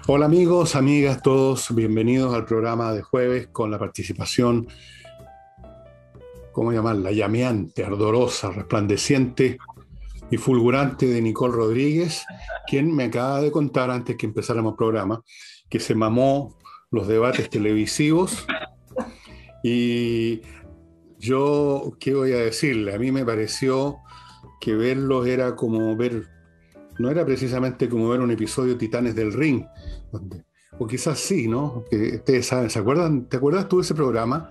Hola amigos, amigas, todos bienvenidos al programa de jueves con la participación, ¿cómo llamarla? Llameante, ardorosa, resplandeciente y fulgurante de Nicole Rodríguez, quien me acaba de contar antes que empezáramos el programa que se mamó los debates televisivos y yo, ¿qué voy a decirle? A mí me pareció que verlos era como ver, no era precisamente como ver un episodio de Titanes del Ring, donde, o quizás sí, ¿no? Que ustedes saben, ¿se acuerdan? ¿Te acuerdas tú de ese programa?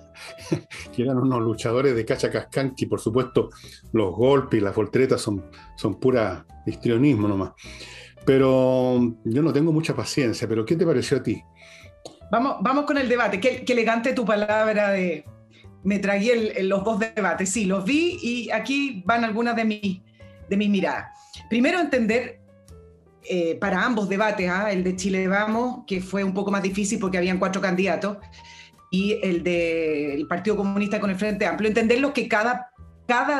Que eran unos luchadores de cacha cascán, que por supuesto los golpes y las volteretas son pura histrionismo nomás. Pero yo no tengo mucha paciencia, pero ¿qué te pareció a ti? Vamos con el debate. Qué elegante tu palabra de... Me tragué los dos debates. Sí, los vi y aquí van algunas de mis miradas. Primero, entender para ambos debates, el de Chile Vamos, que fue un poco más difícil porque habían 4 candidatos, y el del Partido Comunista con el Frente Amplio, entenderlo que cada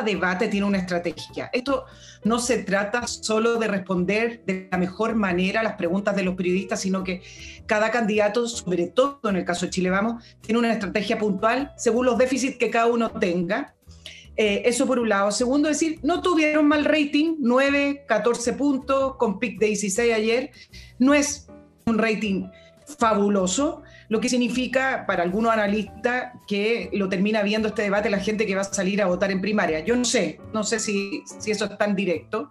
debate tiene una estrategia. Esto no se trata solo de responder de la mejor manera a las preguntas de los periodistas, sino que cada candidato, sobre todo en el caso de Chile Vamos, tiene una estrategia puntual según los déficits que cada uno tenga. Eso por un lado. Segundo, decir, no tuvieron mal rating, 9, 14 puntos, con pick de 16 ayer. No es un rating fabuloso, lo que significa para algunos analistas que lo termina viendo este debate la gente que va a salir a votar en primaria. Yo no sé si eso es tan directo.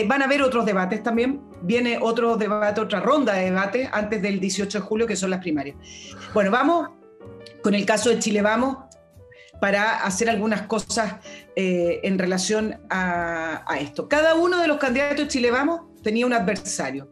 Van a haber otros debates también, viene otro debate, otra ronda de debate antes del 18 de julio, que son las primarias. Bueno, vamos con el caso de Chile Vamos para hacer algunas cosas en relación a esto. Cada uno de los candidatos de Chile Vamos tenía un adversario.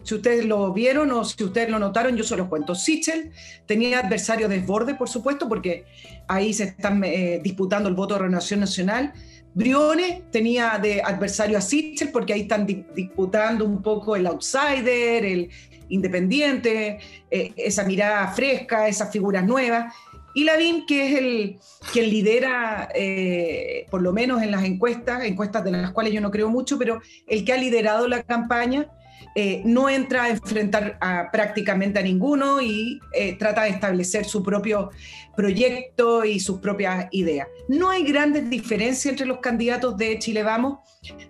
Si ustedes lo vieron o si ustedes lo notaron, yo se los cuento. Sichel tenía adversario desborde, por supuesto, porque ahí se están disputando el voto de Renovación Nacional. Briones tenía de adversario a Sichel, porque ahí están disputando un poco el outsider, el independiente, esa mirada fresca, esas figuras nuevas. Y Lavín, que es quien lidera, por lo menos en las encuestas de las cuales yo no creo mucho, pero el que ha liderado la campaña, no entra a enfrentar prácticamente a ninguno y trata de establecer su propio proyecto y sus propias ideas. No hay grandes diferencias entre los candidatos de Chile Vamos,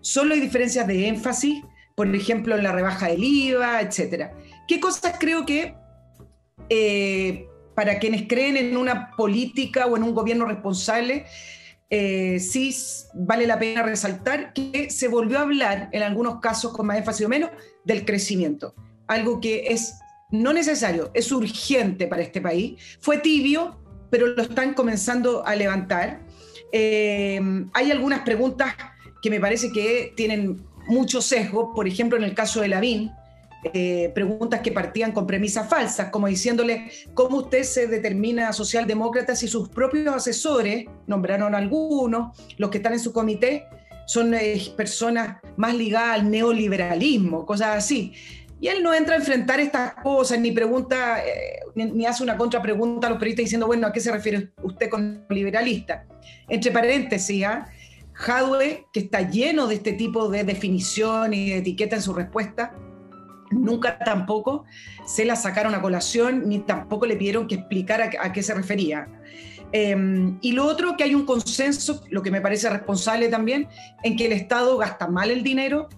solo hay diferencias de énfasis, por ejemplo, en la rebaja del IVA, etc. ¿Qué cosas creo que para quienes creen en una política o en un gobierno responsable, sí vale la pena resaltar que se volvió a hablar, en algunos casos con más énfasis o menos, del crecimiento? Algo que es no necesario, es urgente para este país. Fue tibio, pero lo están comenzando a levantar. Hay algunas preguntas que me parece que tienen mucho sesgo, por ejemplo, en el caso de Lavín, preguntas que partían con premisas falsas, como diciéndole cómo usted se determina socialdemócrata si sus propios asesores, nombraron algunos, los que están en su comité, son personas más ligadas al neoliberalismo, cosas así. Y él no entra a enfrentar estas cosas, ni pregunta, ni hace una contrapregunta a los periodistas diciendo, bueno, ¿a qué se refiere usted con liberalista? Entre paréntesis, Jadwe, que está lleno de este tipo de definición y de etiqueta en su respuesta, nunca tampoco se la sacaron a colación, ni tampoco le pidieron que explicara a qué se refería. Y lo otro, que hay un consenso, lo que me parece responsable también, en que el Estado gasta mal el dinero,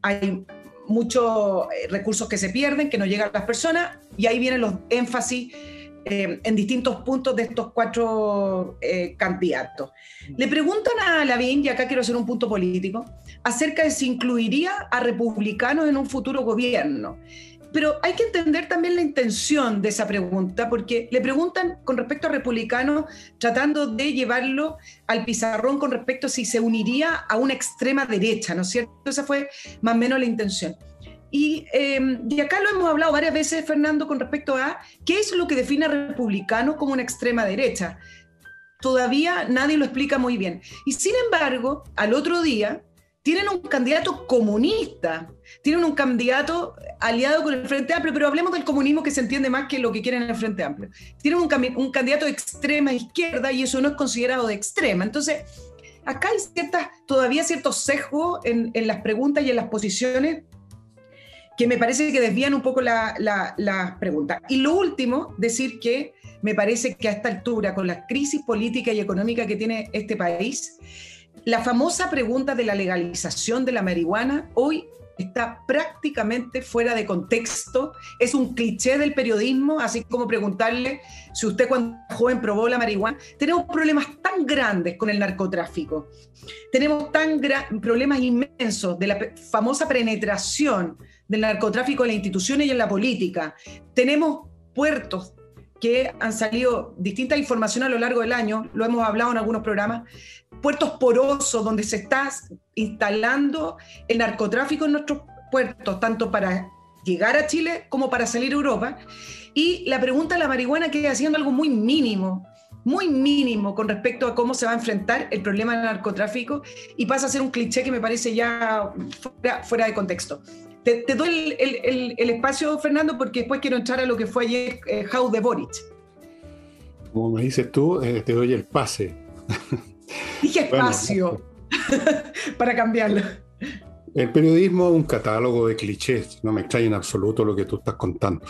hay muchos recursos que se pierden, que no llegan a las personas, y ahí vienen los énfasis en distintos puntos de estos 4 candidatos. Le preguntan a Lavín, y acá quiero hacer un punto político, acerca de si incluiría a republicanos en un futuro gobierno. Pero hay que entender también la intención de esa pregunta, porque le preguntan con respecto a republicanos, tratando de llevarlo al pizarrón con respecto a si se uniría a una extrema derecha, ¿no es cierto? Esa fue más o menos la intención. Y acá lo hemos hablado varias veces, Fernando, con respecto a qué es lo que define a republicano como una extrema derecha. Todavía nadie lo explica muy bien. Y sin embargo, al otro día, tienen un candidato comunista, tienen un candidato aliado con el Frente Amplio, pero hablemos del comunismo, que se entiende más que lo que quieren en el Frente Amplio. Tienen un candidato de extrema izquierda y eso no es considerado de extrema. Entonces, acá hay todavía ciertos sesgos en las preguntas y en las posiciones que me parece que desvían un poco la pregunta. Y lo último, decir que me parece que a esta altura, con la crisis política y económica que tiene este país, la famosa pregunta de la legalización de la marihuana hoy está prácticamente fuera de contexto, es un cliché del periodismo, así como preguntarle si usted cuando era joven probó la marihuana. Tenemos problemas tan grandes con el narcotráfico, tenemos problemas inmensos de la famosa penetración del narcotráfico en las instituciones y en la política. Tenemos puertos que han salido distinta información a lo largo del año, lo hemos hablado en algunos programas, puertos porosos donde se está instalando el narcotráfico en nuestros puertos, tanto para llegar a Chile como para salir a Europa. Y la pregunta de la marihuana queda haciendo algo muy mínimo con respecto a cómo se va a enfrentar el problema del narcotráfico, y pasa a ser un cliché que me parece ya fuera de contexto. Te doy el espacio, Fernando, porque después quiero entrar a lo que fue ayer House de Boric. Como me dices tú, te doy el pase. Dije espacio, bueno, para cambiarlo. El periodismo es un catálogo de clichés, no me extraña en absoluto lo que tú estás contando.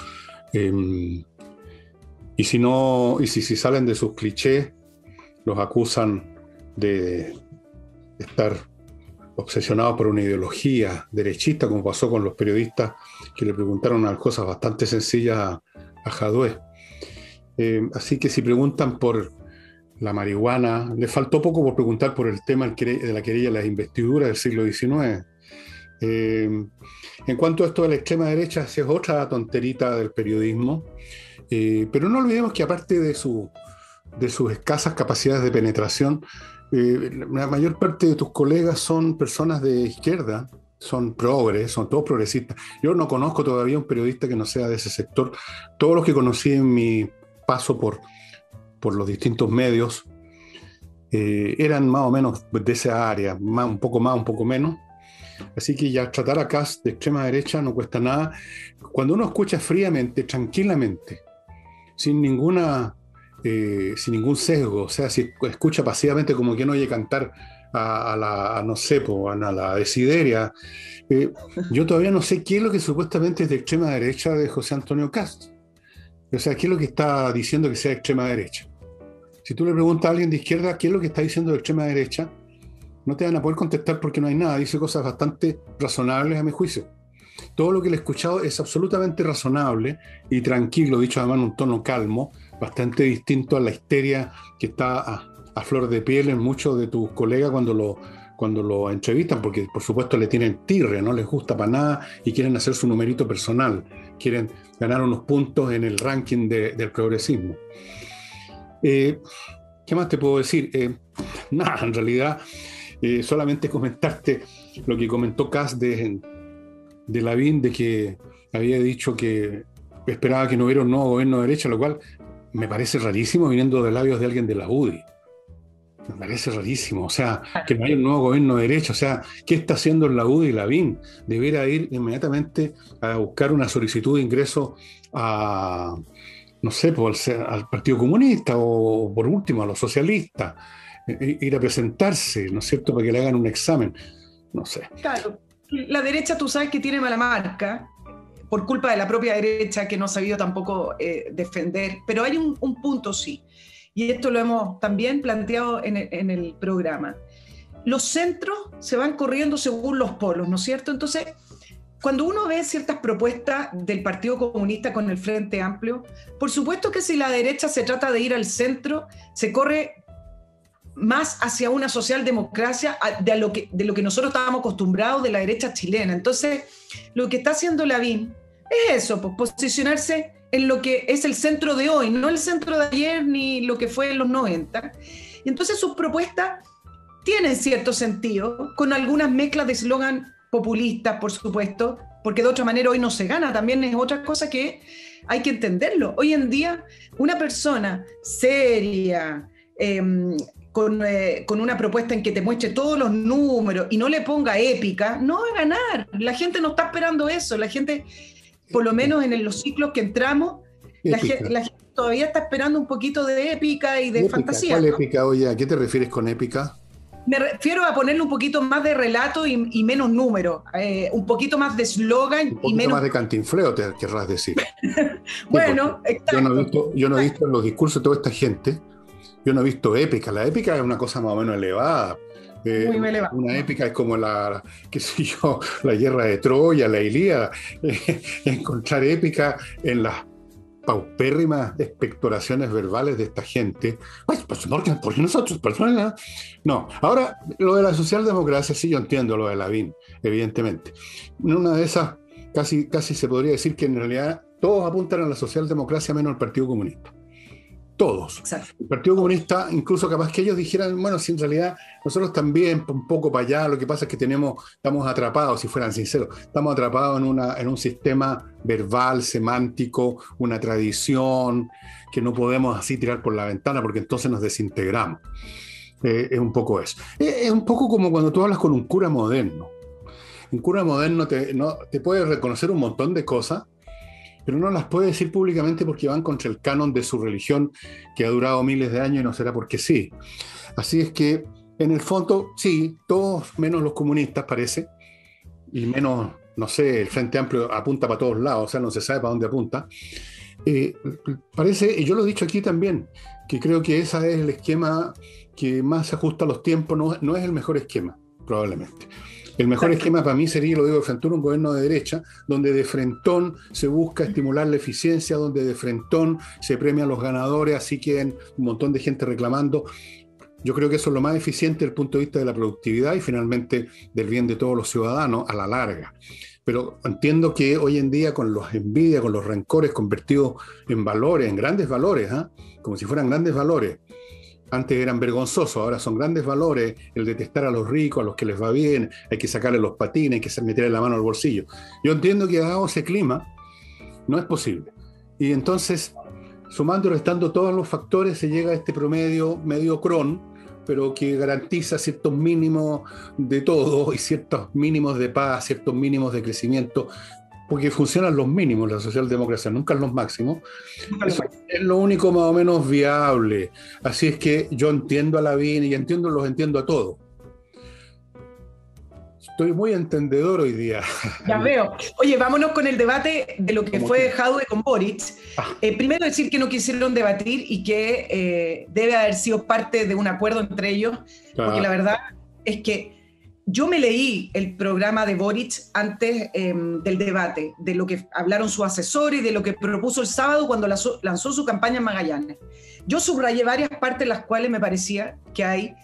Y si salen de sus clichés, los acusan de estar obsesionados por una ideología derechista, como pasó con los periodistas que le preguntaron unas cosas bastante sencillas a Jadwe. Así que si preguntan por la marihuana, le faltó poco por preguntar por el tema de la querella de las investiduras del siglo XIX. En cuanto a esto de la extrema derecha, esa es otra tonterita del periodismo, pero no olvidemos que aparte de sus escasas capacidades de penetración, la mayor parte de tus colegas son personas de izquierda, son progres, son todos progresistas. Yo no conozco todavía un periodista que no sea de ese sector. Todos los que conocí en mi paso por los distintos medios eran más o menos de esa área, un poco más, un poco menos. Así que ya tratar a Kast de extrema derecha no cuesta nada. Cuando uno escucha fríamente, tranquilamente, sin ningún sesgo, o sea, si escucha pasivamente como quien oye cantar a la desideria, yo todavía no sé qué es lo que supuestamente es de extrema derecha de José Antonio Kast. O sea, ¿qué es lo que está diciendo que sea de extrema derecha? Si tú le preguntas a alguien de izquierda qué es lo que está diciendo de extrema derecha, no te van a poder contestar porque no hay nada. Dice cosas bastante razonables a mi juicio. Todo lo que le he escuchado es absolutamente razonable y tranquilo, dicho además en un tono calmo, bastante distinto a la histeria que está a flor de piel en muchos de tus colegas cuando lo entrevistan, porque por supuesto le tienen tirre, no les gusta para nada y quieren hacer su numerito personal, quieren ganar unos puntos en el ranking del progresismo. ¿Qué más te puedo decir? Nada, en realidad solamente comentarte lo que comentó Kast de Lavín, de que había dicho que esperaba que no hubiera un nuevo gobierno de derecha, lo cual me parece rarísimo viniendo de labios de alguien de la UDI. Me parece rarísimo, o sea, que no haya un nuevo gobierno de derecha. O sea, ¿qué está haciendo la UDI y Lavín? Debiera ir inmediatamente a buscar una solicitud de ingreso a, no sé, al Partido Comunista o por último a los socialistas, ir a presentarse, ¿no es cierto?, para que le hagan un examen, no sé. Claro, la derecha tú sabes que tiene mala marca, por culpa de la propia derecha que no ha sabido tampoco defender, pero hay un punto sí, y esto lo hemos también planteado en el programa. Los centros se van corriendo según los polos, ¿no es cierto? Entonces, cuando uno ve ciertas propuestas del Partido Comunista con el Frente Amplio, por supuesto que si la derecha se trata de ir al centro, se corre más hacia una socialdemocracia de lo que nosotros estábamos acostumbrados de la derecha chilena. Entonces, lo que está haciendo Lavín es eso, pues, posicionarse en lo que es el centro de hoy, no el centro de ayer ni lo que fue en los 90. Y entonces sus propuestas tienen cierto sentido, con algunas mezclas de eslogan populistas, por supuesto, porque de otra manera hoy no se gana, también es otra cosa que hay que entenderlo. Hoy en día, una persona seria, con una propuesta en que te muestre todos los números y no le ponga épica, no va a ganar. La gente no está esperando eso. La gente, por lo menos en los ciclos que entramos, la gente todavía está esperando un poquito de épica y de fantasía. ¿Cuál ¿no? épica? Oye, ¿a qué te refieres con épica? Me refiero a ponerle un poquito más de relato y menos número, un poquito más de eslogan Un y poquito menos... más de cantinfleo, te querrás decir. Bueno, Sí, exacto. yo no he visto en los discursos de toda esta gente, yo no he visto épica. La épica es una cosa más o menos elevada. Eh, Muy elevado. una épica es como qué sé yo, la guerra de Troya, la Ilíada. Encontrar épica en las paupérrimas expectoraciones verbales de esta gente. Pues, ¿por qué nosotros, personas? No, ahora lo de la socialdemocracia, sí, yo entiendo lo de Lavín, evidentemente. En una de esas, casi se podría decir que en realidad todos apuntan a la socialdemocracia menos al Partido Comunista. Todos. Exacto. El Partido Comunista, incluso capaz que ellos dijeran, bueno, si en realidad nosotros también, un poco para allá, lo que pasa es que estamos atrapados, si fueran sinceros, estamos atrapados en un sistema verbal, semántico, una tradición que no podemos así tirar por la ventana porque entonces nos desintegramos. Es un poco eso. Es un poco como cuando tú hablas con un cura moderno. Un cura moderno te puede reconocer un montón de cosas, pero no las puede decir públicamente porque van contra el canon de su religión que ha durado miles de años y no será porque sí. Así es que, en el fondo, sí, todos menos los comunistas parece, y menos, no sé, el Frente Amplio apunta para todos lados, o sea, no se sabe para dónde apunta. Parece, y yo lo he dicho aquí también, que creo que ese es el esquema que más se ajusta a los tiempos, no es el mejor esquema, probablemente. El mejor esquema para mí sería, lo digo de frente, un gobierno de derecha, donde de frentón se busca estimular la eficiencia, donde de frentón se premian los ganadores, así queden un montón de gente reclamando. Yo creo que eso es lo más eficiente desde el punto de vista de la productividad y finalmente del bien de todos los ciudadanos a la larga. Pero entiendo que hoy en día con los envidias, con los rencores convertidos en valores, en grandes valores, como si fueran grandes valores. Antes eran vergonzosos, ahora son grandes valores el detestar a los ricos, a los que les va bien, hay que sacarle los patines, hay que meterle la mano al bolsillo. Yo entiendo que dado ese clima, no es posible. Y entonces, sumando y restando todos los factores, se llega a este promedio mediocrón, pero que garantiza ciertos mínimos de todo y ciertos mínimos de paz, ciertos mínimos de crecimiento, porque funcionan los mínimos, la socialdemocracia, nunca los máximos. Eso es lo único más o menos viable. Así es que yo entiendo a Lavín y los entiendo a todos. Estoy muy entendedor hoy día. Ya veo. Oye, vámonos con el debate de lo que fue Jadwe con Boric. Primero decir que no quisieron debatir y que debe haber sido parte de un acuerdo entre ellos, porque la verdad es que yo me leí el programa de Boric antes del debate, de lo que hablaron sus asesores y de lo que propuso el sábado cuando lanzó su campaña en Magallanes. Yo subrayé varias partes en las cuales me parecía que hay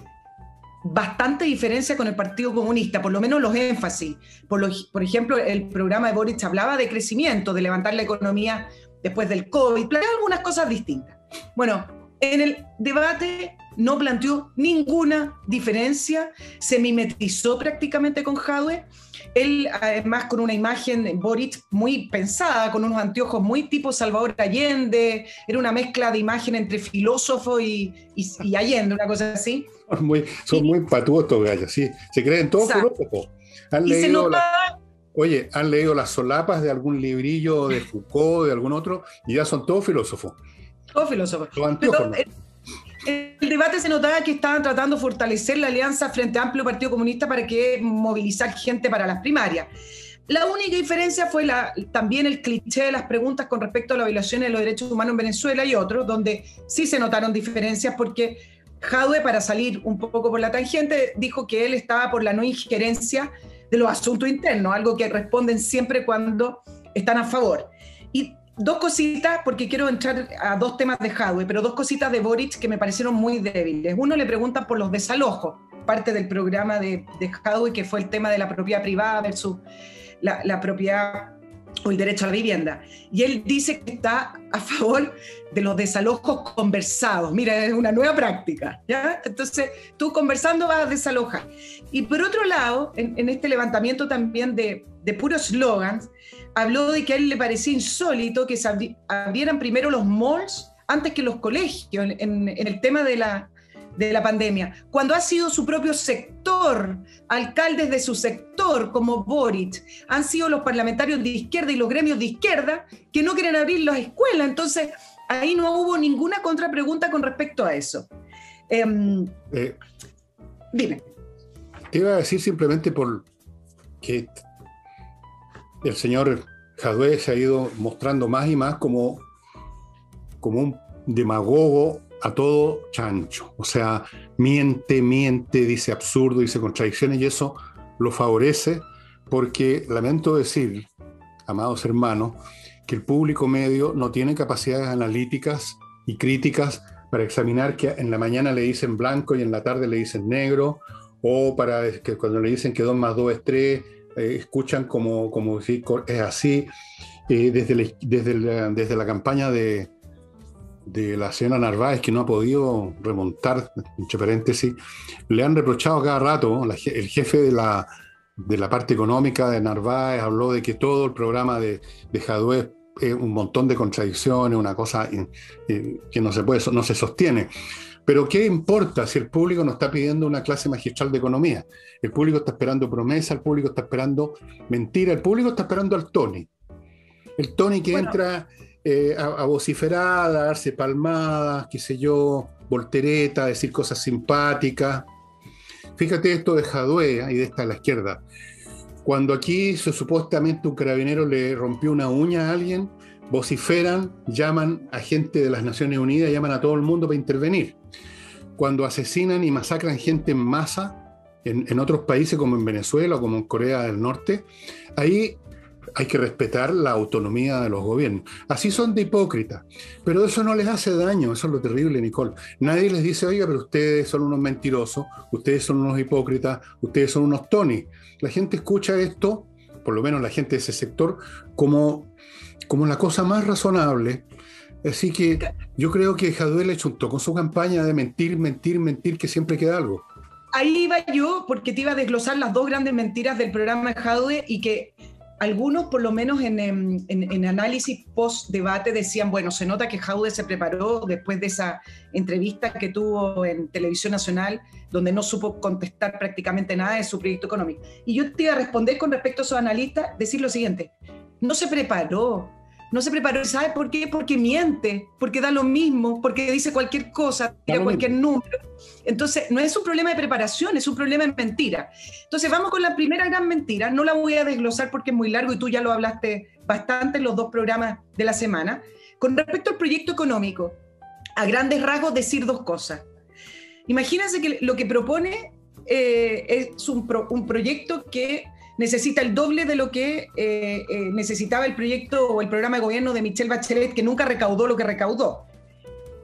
bastante diferencia con el Partido Comunista, por lo menos los énfasis. Por ejemplo, el programa de Boric hablaba de crecimiento, de levantar la economía después del COVID, planteaba algunas cosas distintas. Bueno, en el debate no planteó ninguna diferencia, se mimetizó prácticamente con Jadwe. Él, además, con una imagen, Boric, muy pensada, con unos anteojos muy tipo Salvador Allende, era una mezcla de imagen entre filósofo y Allende, una cosa así. Son muy patuos estos gallos, sí. Se creen todos filósofos. ¿Han leído las solapas de algún librillo de Foucault, de algún otro? Y ya son todos filósofos. Todos filósofos. Los anteojos, ¿no? El debate se notaba que estaban tratando de fortalecer la alianza Frente Amplio Partido Comunista para que movilizar gente para las primarias. La única diferencia fue también el cliché de las preguntas con respecto a la violación de los derechos humanos en Venezuela y otros, donde sí se notaron diferencias porque Jadwe, para salir un poco por la tangente, dijo que él estaba por la no injerencia de los asuntos internos, algo que responden siempre cuando están a favor. Y dos cositas, porque quiero entrar a dos temas de Jadwe, pero dos cositas de Boric que me parecieron muy débiles. Uno, le preguntan por los desalojos, parte del programa de Jadwe, que fue el tema de la propiedad privada versus la propiedad o el derecho a la vivienda. Y él dice que está a favor de los desalojos conversados. Mira, es una nueva práctica, ¿ya? Entonces, tú conversando vas a desalojar. Y por otro lado, en este levantamiento también de puros slogans, habló de que a él le parecía insólito que se abrieran primero los malls antes que los colegios en el tema de la pandemia, cuando ha sido su propio sector, alcaldes de su sector como Boric, han sido los parlamentarios de izquierda y los gremios de izquierda que no quieren abrir las escuelas. Entonces, ahí no hubo ninguna contrapregunta con respecto a eso. Dime. te iba a decir simplemente por que el señor Jadwe se ha ido mostrando más y más como un demagogo a todo chancho. O sea, miente, dice absurdo, dice contradicciones, y eso lo favorece porque, lamento decir, amados hermanos, que el público medio no tiene capacidades analíticas y críticas para examinar que en la mañana le dicen blanco y en la tarde le dicen negro, o para que cuando le dicen que 2 más 2 es 3, escuchan como si es así. Desde la campaña de la señora Narváez, que no ha podido remontar, entre paréntesis, le han reprochado cada rato, el jefe de la parte económica de Narváez habló de que todo el programa de Jadwe es un montón de contradicciones, una cosa que no se sostiene. Pero ¿qué importa si el público no está pidiendo una clase magistral de economía? El público está esperando promesa, el público está esperando mentira, el público está esperando al Tony. El Tony que entra a vociferar, a darse palmadas, qué sé yo, voltereta, a decir cosas simpáticas. Fíjate esto de Jadwe, ahí de esta a la izquierda. Cuando aquí supuestamente un carabinero le rompió una uña a alguien, vociferan, llaman a gente de las Naciones Unidas, llaman a todo el mundo para intervenir. Cuando asesinan y masacran gente en masa en otros países como en Venezuela o como en Corea del Norte, ahí hay que respetar la autonomía de los gobiernos. Así son de hipócritas, pero eso no les hace daño, eso es lo terrible, Nicole. Nadie les dice, oiga, pero ustedes son unos mentirosos, ustedes son unos hipócritas, ustedes son unos Tony. La gente escucha esto, por lo menos la gente de ese sector, como la cosa más razonable. Así que yo creo que Jadwe le chuntó con su campaña de mentir, que siempre queda algo. Ahí iba yo, porque te iba a desglosar las 2 grandes mentiras del programa de Jadwe, y que algunos, por lo menos en análisis post-debate, decían, bueno, se nota que Jadwe se preparó después de esa entrevista que tuvo en Televisión Nacional, donde no supo contestar prácticamente nada de su proyecto económico. Y yo te iba a responder con respecto a esos analistas, decir lo siguiente: no se preparó. ¿Sabe por qué? Porque miente, porque da lo mismo, porque dice cualquier cosa, tira cualquier número. Entonces, no es un problema de preparación, es un problema de mentira. Entonces, vamos con la primera gran mentira. No la voy a desglosar porque es muy largo y tú ya lo hablaste bastante en los 2 programas de la semana. Con respecto al proyecto económico, a grandes rasgos decir 2 cosas. Imagínense que lo que propone es un proyecto que necesita el doble de lo que necesitaba el proyecto o el programa de gobierno de Michelle Bachelet, que nunca recaudó lo que recaudó.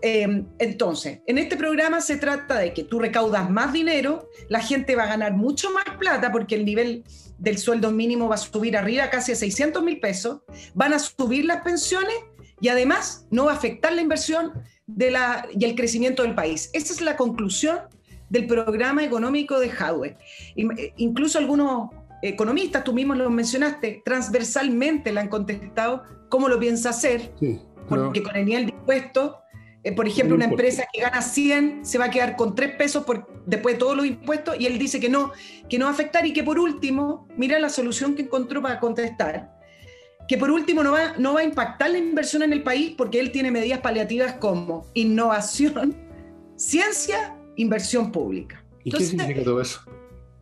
Entonces, en este programa se trata de que tú recaudas más dinero, la gente va a ganar mucho más plata porque el nivel del sueldo mínimo va a subir arriba casi a 600.000 pesos, van a subir las pensiones y además no va a afectar la inversión y el crecimiento del país. Esa es la conclusión del programa económico de Jadwe. Incluso algunos economistas, tú mismo lo mencionaste, transversalmente le han contestado cómo lo piensa hacer, sí, porque con el nivel de impuestos, por ejemplo, una empresa que gana 100 se va a quedar con 3 pesos después de todos los impuestos, y él dice que no va a afectar, y que por último, mira la solución que encontró para contestar, que por último no va a impactar la inversión en el país porque él tiene medidas paliativas como innovación, ciencia, inversión pública. Entonces, ¿qué significa todo eso?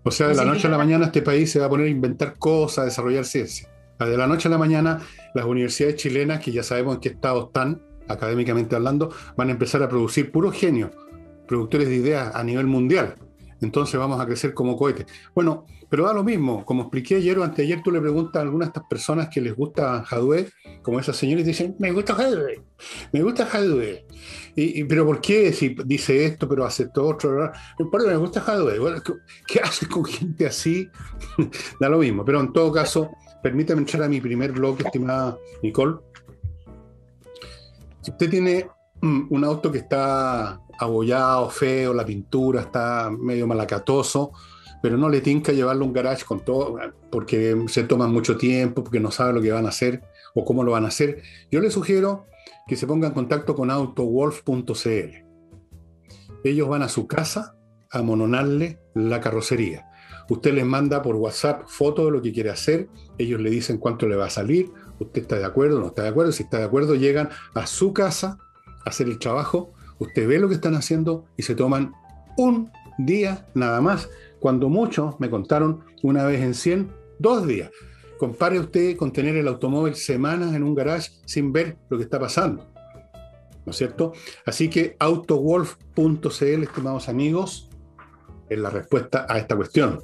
O sea, de la noche a la mañana este país se va a poner a inventar cosas, a desarrollar ciencia. De la noche a la mañana las universidades chilenas, que ya sabemos en qué estado están, académicamente hablando, van a empezar a producir puros genios, productores de ideas a nivel mundial. Entonces vamos a crecer como cohetes. Bueno, pero da lo mismo. Como expliqué ayer o anteayer, tú le preguntas a algunas de estas personas que les gusta Jadwe, como esas señoras, y dicen, me gusta Jadwe. ¿Pero por qué? Si dice esto, pero hace todo otro. Me gusta Jadwe. Bueno, ¿qué haces con gente así? Da lo mismo. Pero en todo caso, permítame entrar a mi primer bloque, estimada Nicole. Si usted tiene un auto que está abollado, feo, la pintura está medio malacatoso, pero no le tinca llevarlo a un garage con todo, porque se toman mucho tiempo, porque no sabe lo que van a hacer o cómo lo van a hacer, yo le sugiero que se ponga en contacto con autowolf.cl. Ellos van a su casa a amononarle la carrocería. Usted les manda por WhatsApp fotos de lo que quiere hacer, ellos le dicen cuánto le va a salir, usted está de acuerdo, no está de acuerdo, si está de acuerdo llegan a su casa a hacer el trabajo, usted ve lo que están haciendo y se toman un día nada más, Cuando muchos me contaron una vez en 100, 2 días. Compare usted con tener el automóvil semanas en un garage sin ver lo que está pasando, ¿no es cierto? Así que autowolf.cl, estimados amigos, es la respuesta a esta cuestión.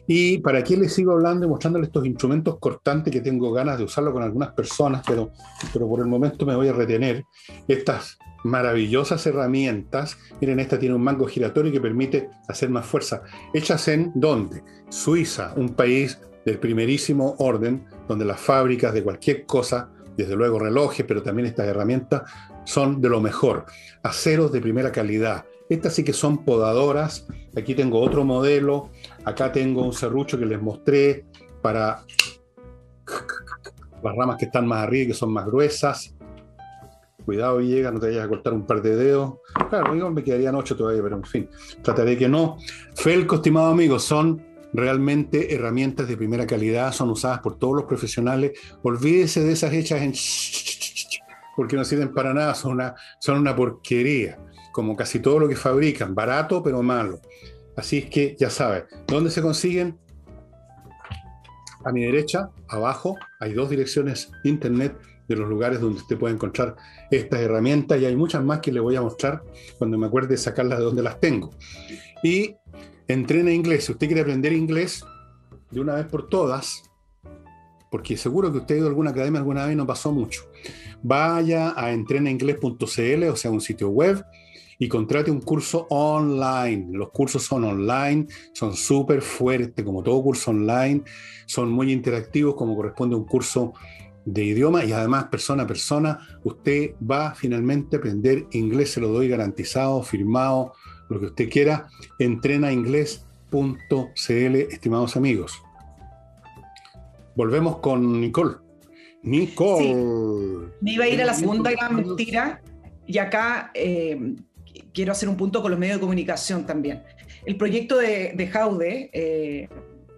Y para qué les sigo hablando y mostrándoles estos instrumentos cortantes que tengo ganas de usarlo con algunas personas, pero por el momento me voy a retener. Estas maravillosas herramientas, miren, esta tiene un mango giratorio que permite hacer más fuerza. ¿Hechas en dónde? Suiza, un país del primerísimo orden, donde las fábricas de cualquier cosa, desde luego relojes, pero también estas herramientas, son de lo mejor. Aceros de primera calidad. Estas sí que son podadoras. Aquí tengo otro modelo. Acá tengo un serrucho que les mostré para las ramas que están más arriba y que son más gruesas. Cuidado, Villegas, no te vayas a cortar un par de dedos. Claro, igual me quedarían 8 todavía, pero en fin, trataré que no. Felco, estimados amigos, son realmente herramientas de primera calidad, son usadas por todos los profesionales. Olvídese de esas hechas en porque no sirven para nada, son una porquería, como casi todo lo que fabrican, barato pero malo. Así es que ya sabes, ¿dónde se consiguen? A mi derecha, abajo, hay 2 direcciones internet de los lugares donde usted puede encontrar estas herramientas, y hay muchas más que le voy a mostrar cuando me acuerde de sacarlas de donde las tengo. Y entrena inglés. Si usted quiere aprender inglés de una vez por todas, porque seguro que usted ha ido a alguna academia alguna vez y no pasó mucho, vaya a entrenainglés.cl, o sea, un sitio web, y contrate un curso online. Los cursos son online, son súper fuertes, como todo curso online, son muy interactivos, como corresponde a un curso de idioma, y además persona a persona, usted va finalmente a aprender inglés, se lo doy garantizado, firmado, lo que usted quiera. Entrenainglés.cl, estimados amigos. Volvemos con Nicole. Nicole. Sí, me iba a ir a la segunda gran mentira, y acá quiero hacer un punto con los medios de comunicación también. El proyecto de Jaude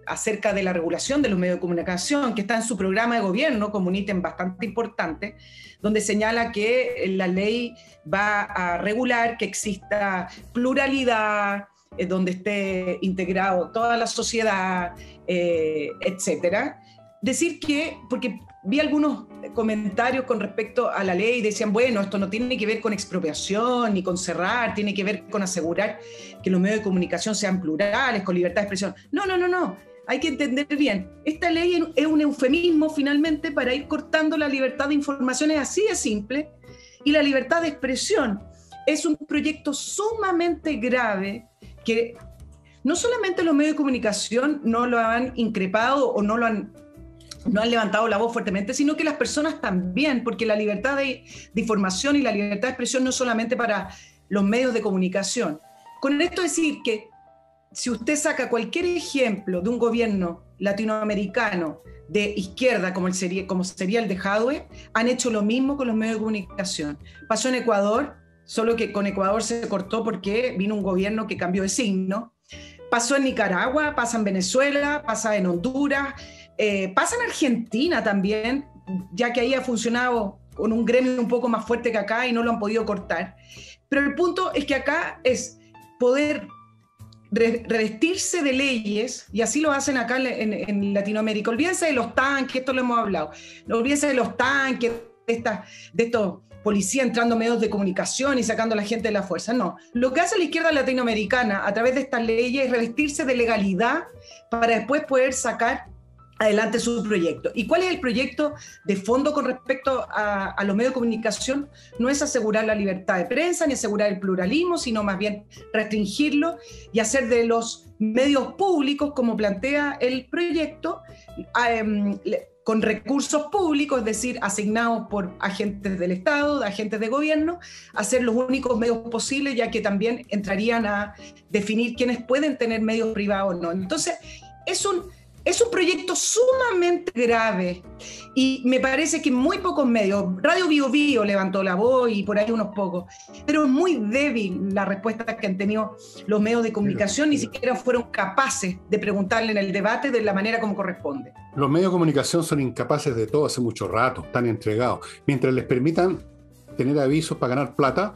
acerca de la regulación de los medios de comunicación, que está en su programa de gobierno como un ítem bastante importante, donde señala que la ley va a regular que exista pluralidad, donde esté integrado toda la sociedad, etcétera. Decir que, porque vi algunos comentarios con respecto a la ley, decían, bueno, esto no tiene que ver con expropiación ni con cerrar, tiene que ver con asegurar que los medios de comunicación sean plurales, con libertad de expresión. No. Hay que entender bien, esta ley es un eufemismo finalmente para ir cortando la libertad de información, es así de simple, y la libertad de expresión es un proyecto sumamente grave que no solamente los medios de comunicación no lo han increpado o no han levantado la voz fuertemente, sino que las personas también, porque la libertad de información y la libertad de expresión no es solamente para los medios de comunicación. Con esto decir que si usted saca cualquier ejemplo de un gobierno latinoamericano de izquierda, como sería el de Jadwe, han hecho lo mismo con los medios de comunicación. Pasó en Ecuador, solo que con Ecuador se cortó porque vino un gobierno que cambió de signo. Pasó en Nicaragua, pasa en Venezuela, pasa en Honduras, pasa en Argentina también, ya que ahí ha funcionado con un gremio un poco más fuerte que acá y no lo han podido cortar. Pero el punto es que acá es poder revestirse de leyes, y así lo hacen acá en Latinoamérica. Olvídense de los tanques, esto lo hemos hablado, olvídense de los tanques, de estos policías entrando a medios de comunicación y sacando a la gente de la fuerza. No, lo que hace la izquierda latinoamericana a través de estas leyes es revestirse de legalidad para después poder sacar adelante su proyecto. ¿Y cuál es el proyecto de fondo con respecto a los medios de comunicación? No es asegurar la libertad de prensa ni asegurar el pluralismo, sino más bien restringirlo y hacer de los medios públicos, como plantea el proyecto, con recursos públicos, es decir, asignados por agentes del Estado, de agentes de gobierno, hacer los únicos medios posibles, ya que también entrarían a definir quiénes pueden tener medios privados o no. Entonces, es un proyecto sumamente grave, y me parece que muy pocos medios, Radio Bio Bio levantó la voz y por ahí unos pocos, pero es muy débil la respuesta que han tenido los medios de comunicación, ni siquiera fueron capaces de preguntarle en el debate de la manera como corresponde. Los medios de comunicación son incapaces de todo hace mucho rato, están entregados. Mientras les permitan tener avisos para ganar plata,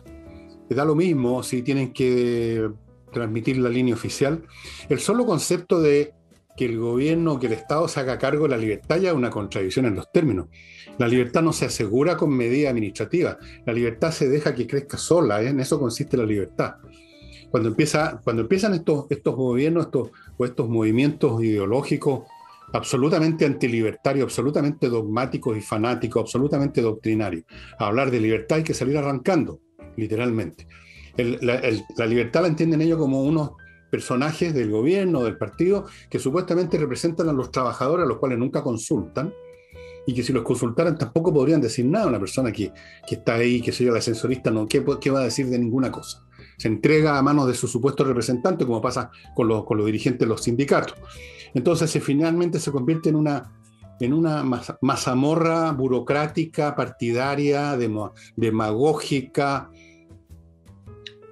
les da lo mismo si tienen que transmitir la línea oficial. El solo concepto de que el gobierno, que el Estado se haga cargo de la libertad ya es una contradicción en los términos. La libertad no se asegura con medidas administrativas, la libertad se deja que crezca sola, ¿eh? En eso consiste la libertad. Cuando empiezan estos gobiernos, estos movimientos ideológicos absolutamente antilibertarios, absolutamente dogmáticos y fanáticos, absolutamente doctrinarios, a hablar de libertad hay que salir arrancando, literalmente. La libertad la entienden ellos como unos personajes del gobierno, del partido, que supuestamente representan a los trabajadores, a los cuales nunca consultan, y que si los consultaran tampoco podrían decir nada. Una persona que está ahí, que sé yo, el ascensorista, no, ¿qué va a decir de ninguna cosa? Se entrega a manos de su supuesto representante, como pasa con los dirigentes de los sindicatos. Entonces finalmente se convierte en una mazamorra burocrática, partidaria, demagógica,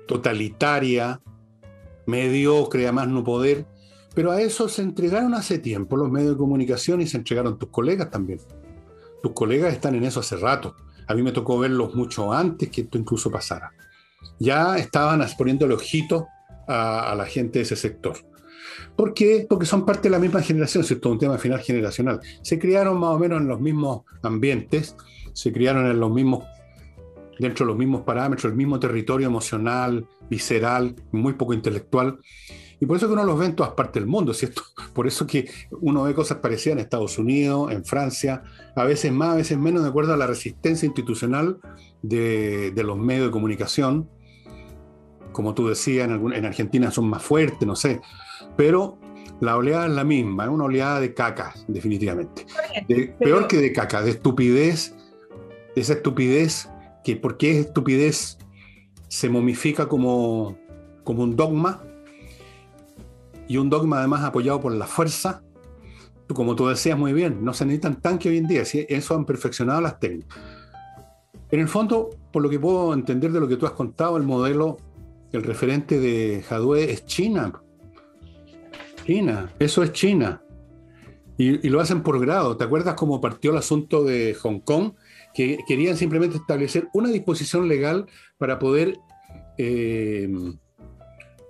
totalitaria, mediocre, a más no poder. Pero a eso se entregaron hace tiempo los medios de comunicación y se entregaron tus colegas también. Tus colegas están en eso hace rato. A mí me tocó verlos mucho antes que esto incluso pasara. Ya estaban poniéndole ojito a la gente de ese sector. ¿Por qué? Porque son parte de la misma generación, ¿cierto? Un tema final generacional. Se criaron más o menos en los mismos ambientes, se criaron dentro de los mismos parámetros, el mismo territorio emocional, visceral, muy poco intelectual. Y por eso que uno los ve en todas partes del mundo, ¿cierto? Por eso que uno ve cosas parecidas en Estados Unidos, en Francia, a veces más, a veces menos, de acuerdo a la resistencia institucional de los medios de comunicación. Como tú decías, en Argentina son más fuertes, no sé. Pero la oleada es la misma, es una oleada de cacas, definitivamente. Peor que de caca, de estupidez, de esa estupidez que, porque es estupidez, se momifica como un dogma, y un dogma además apoyado por la fuerza. Como tú decías muy bien, no se necesitan tanques hoy en día, ¿sí? Eso han perfeccionado las técnicas. En el fondo, por lo que puedo entender de lo que tú has contado, el modelo, el referente de Jadwe es China. China, eso es China. Y lo hacen por grado. ¿Te acuerdas cómo partió el asunto de Hong Kong? Que querían simplemente establecer una disposición legal para poder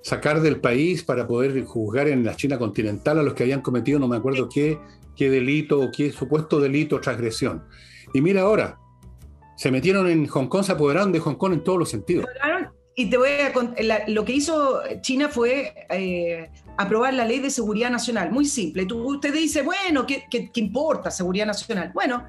sacar del país, para poder juzgar en la China continental a los que habían cometido, no me acuerdo qué delito o qué supuesto delito o transgresión. Y mira ahora, se metieron en Hong Kong, se apoderaron de Hong Kong en todos los sentidos. Y te voy a contar, lo que hizo China fue aprobar la Ley de Seguridad Nacional, muy simple. Usted dice, bueno, ¿qué importa seguridad nacional? Bueno,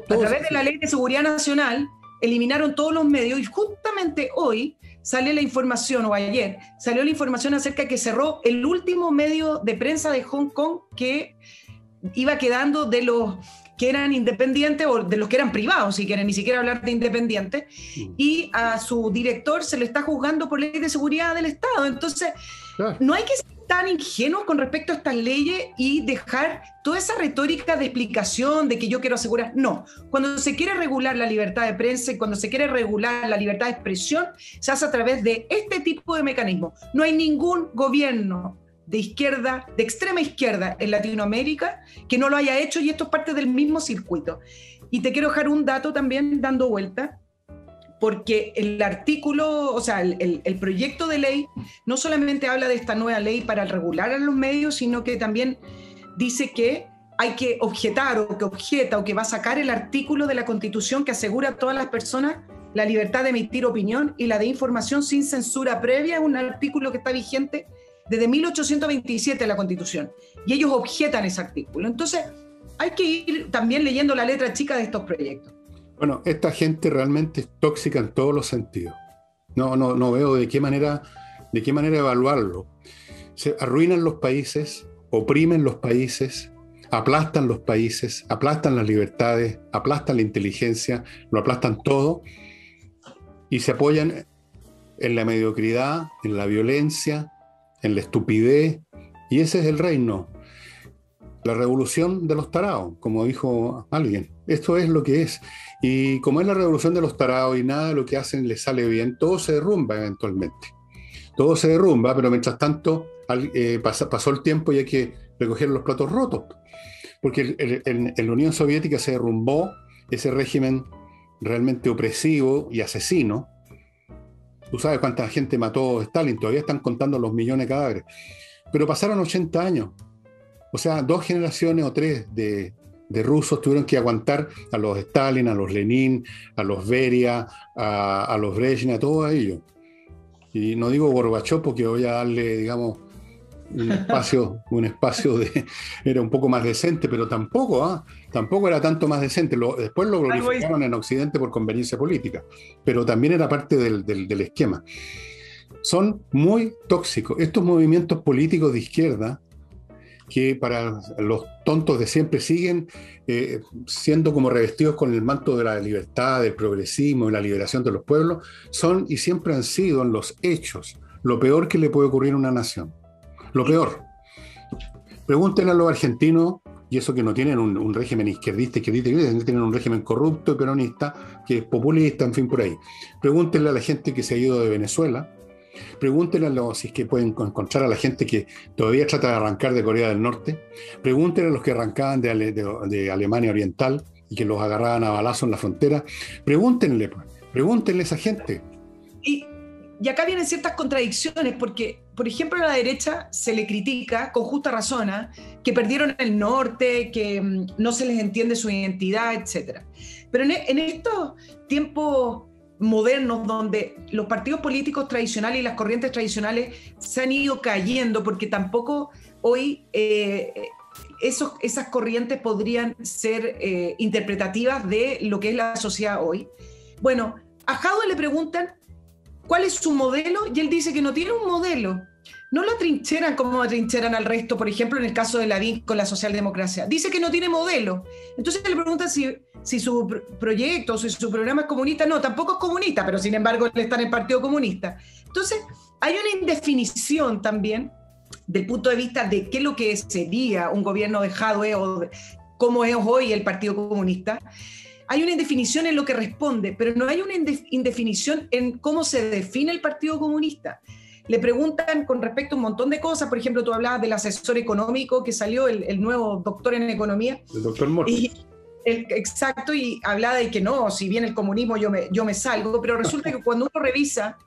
a través de la Ley de Seguridad Nacional eliminaron todos los medios y justamente hoy sale la información, o ayer, salió la información acerca de que cerró el último medio de prensa de Hong Kong que iba quedando de los que eran independientes o de los que eran privados, si quieren, ni siquiera hablar de independientes, y a su director se le está juzgando por ley de seguridad del Estado. Entonces, no hay que ser tan ingenuos con respecto a estas leyes y dejar toda esa retórica de explicación de que yo quiero asegurar. No, cuando se quiere regular la libertad de prensa y cuando se quiere regular la libertad de expresión, se hace a través de este tipo de mecanismos. No hay ningún gobierno de izquierda, de extrema izquierda en Latinoamérica que no lo haya hecho, y esto es parte del mismo circuito. Y te quiero dejar un dato también dando vuelta, porque el artículo, o sea, el proyecto de ley no solamente habla de esta nueva ley para regular a los medios, sino que también dice que hay que objetar o que objeta o que va a sacar el artículo de la Constitución que asegura a todas las personas la libertad de emitir opinión y la de información sin censura previa. Es un artículo que está vigente desde 1827 de la Constitución, y ellos objetan ese artículo. Entonces, hay que ir también leyendo la letra chica de estos proyectos. Bueno, esta gente realmente es tóxica en todos los sentidos. No veo de qué manera evaluarlo. Se arruinan los países, oprimen los países, aplastan los países, aplastan las libertades, aplastan la inteligencia, lo aplastan todo, y se apoyan en la mediocridad, en la violencia, en la estupidez, y ese es el reino. La revolución de los tarados, como dijo alguien. Esto es lo que es. Y como es la revolución de los tarados y nada de lo que hacen les sale bien, todo se derrumba eventualmente. Todo se derrumba, pero mientras tanto pasó el tiempo y hay que recoger los platos rotos. Porque en la Unión Soviética se derrumbó ese régimen realmente opresivo y asesino. Tú sabes cuánta gente mató Stalin, todavía están contando los millones de cadáveres. Pero pasaron 80 años. O sea, 2 generaciones o 3 de rusos tuvieron que aguantar a los Stalin, a los Lenin, a los Beria, a los Brezhnev, a todos ellos. Y no digo Gorbachov porque voy a darle, digamos, un espacio era un poco más decente, pero tampoco era tanto más decente. Después lo glorificaron en Occidente por conveniencia política, pero también era parte del esquema. Son muy tóxicos. Estos movimientos políticos de izquierda, que para los tontos de siempre siguen siendo como revestidos con el manto de la libertad, del progresismo y la liberación de los pueblos, son y siempre han sido en los hechos lo peor que le puede ocurrir a una nación. Lo peor. Pregúntenle a los argentinos, y eso que no tienen un régimen izquierdista, tienen un régimen corrupto y peronista, que es populista, en fin, por ahí. Pregúntenle a la gente que se ha ido de Venezuela. Pregúntenle si es que pueden encontrar a la gente que todavía trata de arrancar de Corea del Norte. Pregúntenle a los que arrancaban de Alemania Oriental y que los agarraban a balazos en la frontera. Pregúntenle a esa gente. Y acá vienen ciertas contradicciones, porque, por ejemplo, a la derecha se le critica, con justa razón, que perdieron el norte, que no se les entiende su identidad, etc. Pero en estos tiempos modernos donde los partidos políticos tradicionales y las corrientes tradicionales se han ido cayendo, porque tampoco hoy esas corrientes podrían ser interpretativas de lo que es la sociedad hoy. Bueno, a Jadwe le preguntan ¿cuál es su modelo? Y él dice que no tiene un modelo. No lo atrincheran como atrincheran al resto, por ejemplo, en el caso de Lavín con la socialdemocracia. Dice que no tiene modelo. Entonces le preguntan si su proyecto, si su programa es comunista. No, tampoco es comunista, pero sin embargo él está en el Partido Comunista. Entonces hay una indefinición también del punto de vista de qué es lo que sería un gobierno de Jadwe o cómo es hoy el Partido Comunista. Hay una indefinición en lo que responde, pero no hay una indefinición en cómo se define el Partido Comunista. Le preguntan con respecto a un montón de cosas, por ejemplo, tú hablabas del asesor económico que salió, el nuevo doctor en economía. El doctor Mortis. Exacto, y hablaba de que no, si bien el comunismo yo me salgo, pero resulta que cuando uno revisa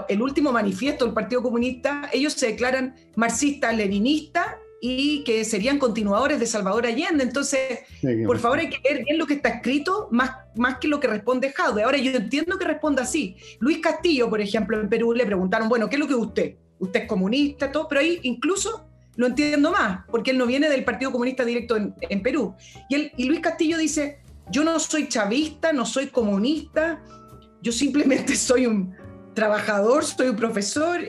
el último manifiesto del Partido Comunista, ellos se declaran marxistas, leninistas, y que serían continuadores de Salvador Allende. Entonces, por favor, hay que leer bien lo que está escrito, más que lo que responde Jadwe. Ahora, yo entiendo que responda así. Luis Castillo, por ejemplo, en Perú, le preguntaron, bueno, ¿qué es lo que usted? ¿Usted es comunista? Todo, pero ahí incluso lo entiendo más, porque él no viene del Partido Comunista directo en Perú. Y Luis Castillo dice, yo no soy chavista, no soy comunista, yo simplemente soy un trabajador, soy un profesor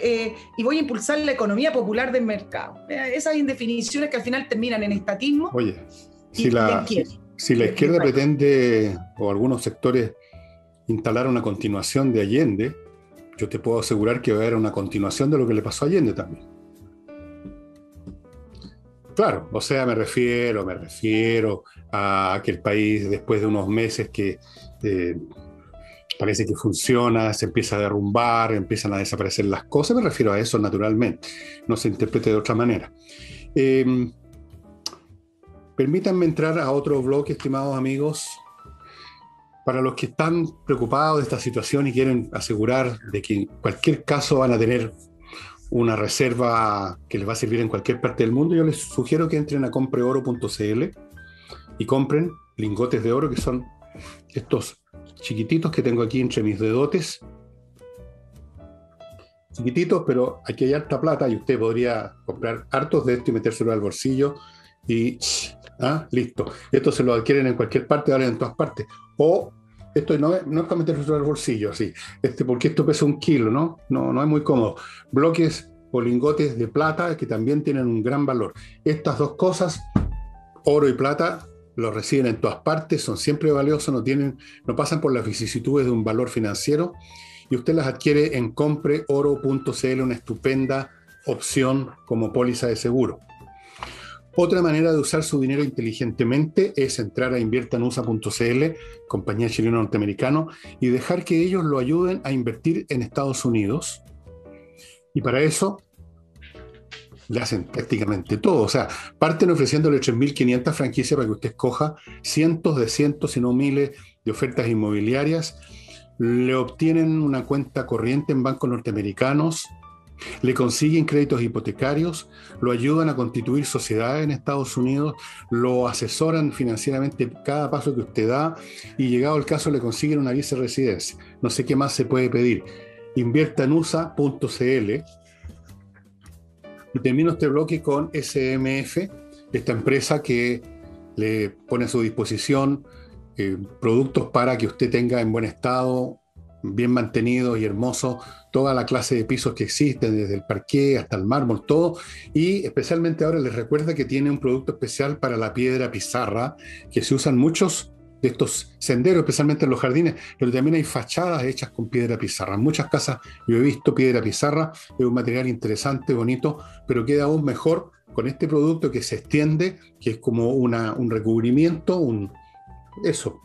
y voy a impulsar la economía popular del mercado. Esas indefiniciones que al final terminan en estatismo. Oye, si la izquierda pretende, o algunos sectores, instalar una continuación de Allende, yo te puedo asegurar que va a haber una continuación de lo que le pasó a Allende también. Claro, o sea, me refiero a que el país, después de unos meses que parece que funciona, se empieza a derrumbar, empiezan a desaparecer las cosas. Me refiero a eso naturalmente, no se interprete de otra manera. Permítanme entrar a otro bloque, estimados amigos. Para los que están preocupados de esta situación y quieren asegurar de que en cualquier caso van a tener una reserva que les va a servir en cualquier parte del mundo, yo les sugiero que entren a compreoro.cl y compren lingotes de oro, que son estos chiquititos que tengo aquí entre mis dedotes. Chiquititos, pero aquí hay harta plata y usted podría comprar hartos de esto y metérselo al bolsillo y listo. Esto se lo adquieren en cualquier parte, valen en todas partes. O esto no es para metérselo al bolsillo, así. Porque esto pesa 1 kilo, ¿no? No es muy cómodo. Bloques o lingotes de plata que también tienen un gran valor. Estas dos cosas, oro y plata, los reciben en todas partes, son siempre valiosos, no pasan por las vicisitudes de un valor financiero, y usted las adquiere en compreoro.cl, una estupenda opción como póliza de seguro. Otra manera de usar su dinero inteligentemente es entrar a inviertanusa.cl, compañía chileno-norteamericana, y dejar que ellos lo ayuden a invertir en Estados Unidos. Y para eso le hacen prácticamente todo. O sea, parten ofreciéndole 3.500 franquicias para que usted escoja cientos, si no miles, de ofertas inmobiliarias. le obtienen una cuenta corriente en bancos norteamericanos, le consiguen créditos hipotecarios, lo ayudan a constituir sociedades en Estados Unidos, lo asesoran financieramente cada paso que usted da y llegado el caso le consiguen una visa de residencia. No sé qué más se puede pedir. Invierta en USA.cl y termino este bloque con SMF, esta empresa que le pone a su disposición productos para que usted tenga en buen estado, bien mantenido y hermoso, toda la clase de pisos que existen, desde el parqué hasta el mármol, todo. Y especialmente ahora les recuerda que tiene un producto especial para la piedra pizarra, que se usan muchos de estos senderos, especialmente en los jardines, pero también hay fachadas hechas con piedra pizarra. En muchas casas yo he visto piedra pizarra, es un material interesante, bonito, pero queda aún mejor con este producto que se extiende, que es como un recubrimiento, eso.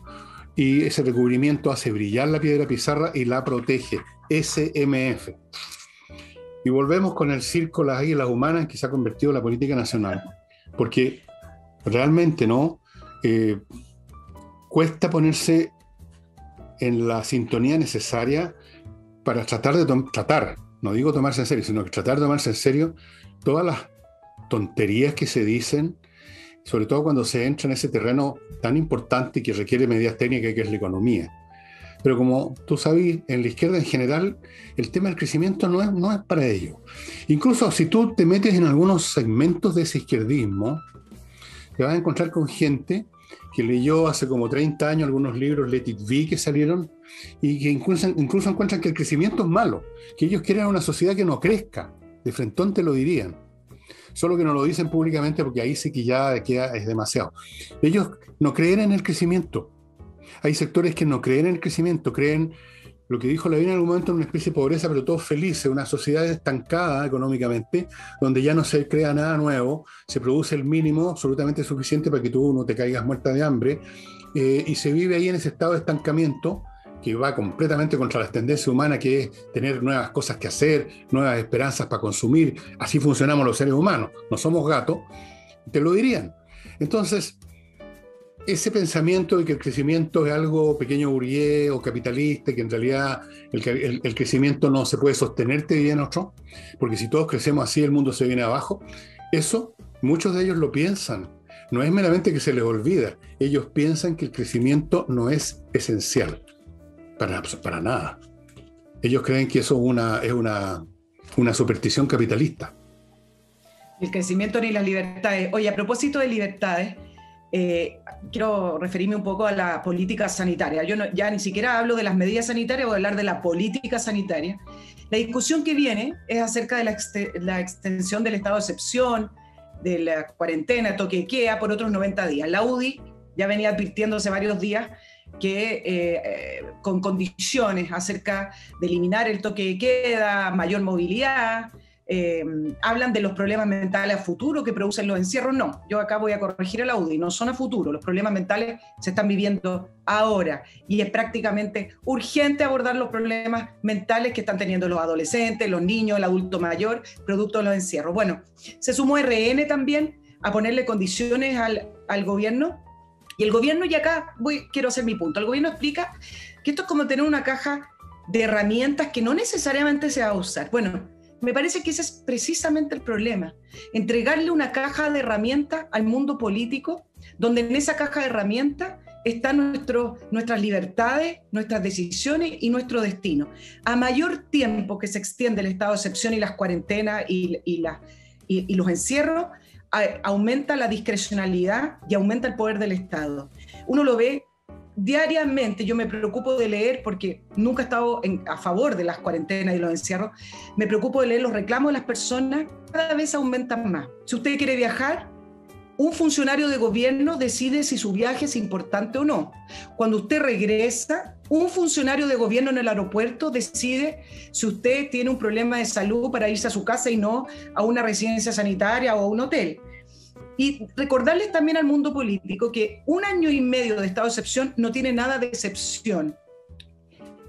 Y ese recubrimiento hace brillar la piedra pizarra y la protege. SMF. Y volvemos con el circo Las Águilas Humanas, que se ha convertido en la política nacional. Porque realmente no cuesta ponerse en la sintonía necesaria para tratar, no digo tomarse en serio, sino que tratar de tomarse en serio todas las tonterías que se dicen, sobre todo cuando se entra en ese terreno tan importante y que requiere medidas técnicas, que es la economía. Pero como tú sabes, en la izquierda en general, el tema del crecimiento no es para ello. Incluso si tú te metes en algunos segmentos de ese izquierdismo, te vas a encontrar con gente que leyó hace como 30 años algunos libros Let It Be que salieron y que incluso encuentran que el crecimiento es malo, que ellos quieren una sociedad que no crezca. De frentón te lo dirían. Solo que no lo dicen públicamente porque ahí sí que ya es demasiado. Ellos no creen en el crecimiento. Hay sectores que no creen en el crecimiento, creen lo que dijo Lavín en algún momento, en una especie de pobreza, pero todos felices, una sociedad estancada económicamente, donde ya no se crea nada nuevo, se produce el mínimo absolutamente suficiente para que tú no te caigas muerta de hambre, y se vive ahí en ese estado de estancamiento que va completamente contra las tendencias humanas, que es tener nuevas cosas que hacer, nuevas esperanzas para consumir. Así funcionamos los seres humanos, no somos gatos, te lo dirían. Entonces, ese pensamiento de que el crecimiento es algo pequeño burgués o capitalista, que en realidad el crecimiento no se puede sostener, te dirían otros, porque si todos crecemos así el mundo se viene abajo, eso muchos de ellos lo piensan. No es meramente que se les olvida, ellos piensan que el crecimiento no es esencial. Para nada. Ellos creen que eso es una superstición capitalista. El crecimiento ni las libertades. Oye, a propósito de libertades, quiero referirme un poco a la política sanitaria. Yo ya ni siquiera hablo de las medidas sanitarias, voy a hablar de la política sanitaria. La discusión que viene es acerca de la extensión del estado de excepción, de la cuarentena, toque de queda, por otros 90 días. La UDI ya venía advirtiendo hace varios días que con condiciones acerca de eliminar el toque de queda, mayor movilidad, hablan de los problemas mentales a futuro que producen los encierros. No, yo acá voy a corregir a la UDI, no son a futuro, los problemas mentales se están viviendo ahora y es prácticamente urgente abordar los problemas mentales que están teniendo los adolescentes, los niños, el adulto mayor, producto de los encierros. Bueno, se sumó RN también a ponerle condiciones al gobierno. Y el gobierno, y acá quiero hacer mi punto, el gobierno explica que esto es como tener una caja de herramientas que no necesariamente se va a usar. Bueno, me parece que ese es precisamente el problema, entregarle una caja de herramientas al mundo político, donde en esa caja de herramientas están nuestras libertades, nuestras decisiones y nuestro destino. A mayor tiempo que se extiende el estado de excepción y las cuarentenas y los encierros, aumenta la discrecionalidad y aumenta el poder del Estado. Uno lo ve diariamente. Yo me preocupo de leer, porque nunca he estado a favor de las cuarentenas y los encierros, me preocupo de leer los reclamos de las personas, cada vez aumentan más. Si usted quiere viajar, un funcionario de gobierno decide si su viaje es importante o no. Cuando usted regresa, un funcionario de gobierno en el aeropuerto decide si usted tiene un problema de salud para irse a su casa y no a una residencia sanitaria o a un hotel. Y recordarles también al mundo político que 1 año y medio de estado de excepción no tiene nada de excepción.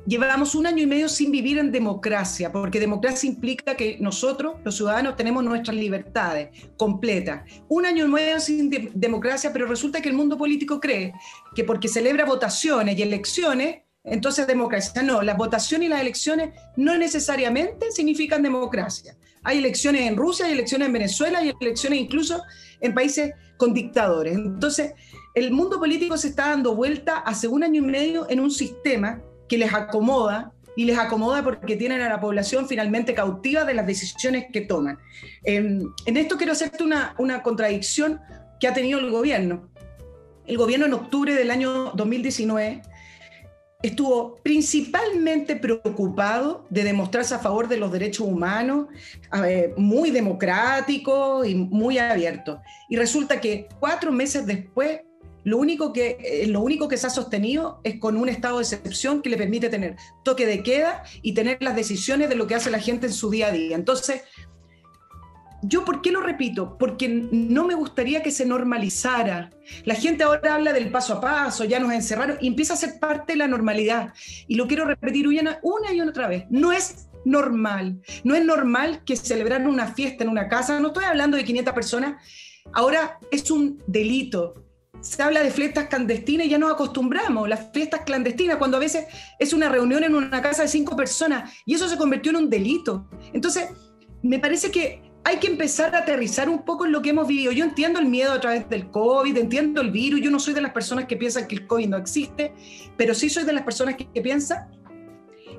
Llevamos 1 año y medio sin vivir en democracia, porque democracia implica que nosotros, los ciudadanos, tenemos nuestras libertades completas. 1 año y medio sin democracia, pero resulta que el mundo político cree que porque celebra votaciones y elecciones, entonces democracia. No, las votaciones y las elecciones no necesariamente significan democracia. Hay elecciones en Rusia, hay elecciones en Venezuela, hay elecciones incluso en países con dictadores. Entonces, el mundo político se está dando vuelta hace un año y medio en un sistema que les acomoda, y les acomoda porque tienen a la población finalmente cautiva de las decisiones que toman. En esto quiero hacerte una contradicción que ha tenido el gobierno. El gobierno en octubre del año 2019 estuvo principalmente preocupado de demostrarse a favor de los derechos humanos, muy democrático y muy abierto. Y resulta que 4 meses después, lo único que se ha sostenido es con un estado de excepción que le permite tener toque de queda y tener las decisiones de lo que hace la gente en su día a día. Entonces, ¿yo por qué lo repito? Porque no me gustaría que se normalizara. La gente ahora habla del paso a paso, ya nos encerraron, y empieza a ser parte de la normalidad. Y lo quiero repetir una y otra vez. No es normal. No es normal que celebrar una fiesta en una casa, no estoy hablando de 500 personas, ahora es un delito. Se habla de fiestas clandestinas y ya nos acostumbramos, las fiestas clandestinas, cuando a veces es una reunión en una casa de 5 personas, y eso se convirtió en un delito. Entonces, me parece que hay que empezar a aterrizar un poco en lo que hemos vivido. Yo entiendo el miedo a través del COVID, entiendo el virus, yo no soy de las personas que piensan que el COVID no existe, pero sí soy de las personas que piensan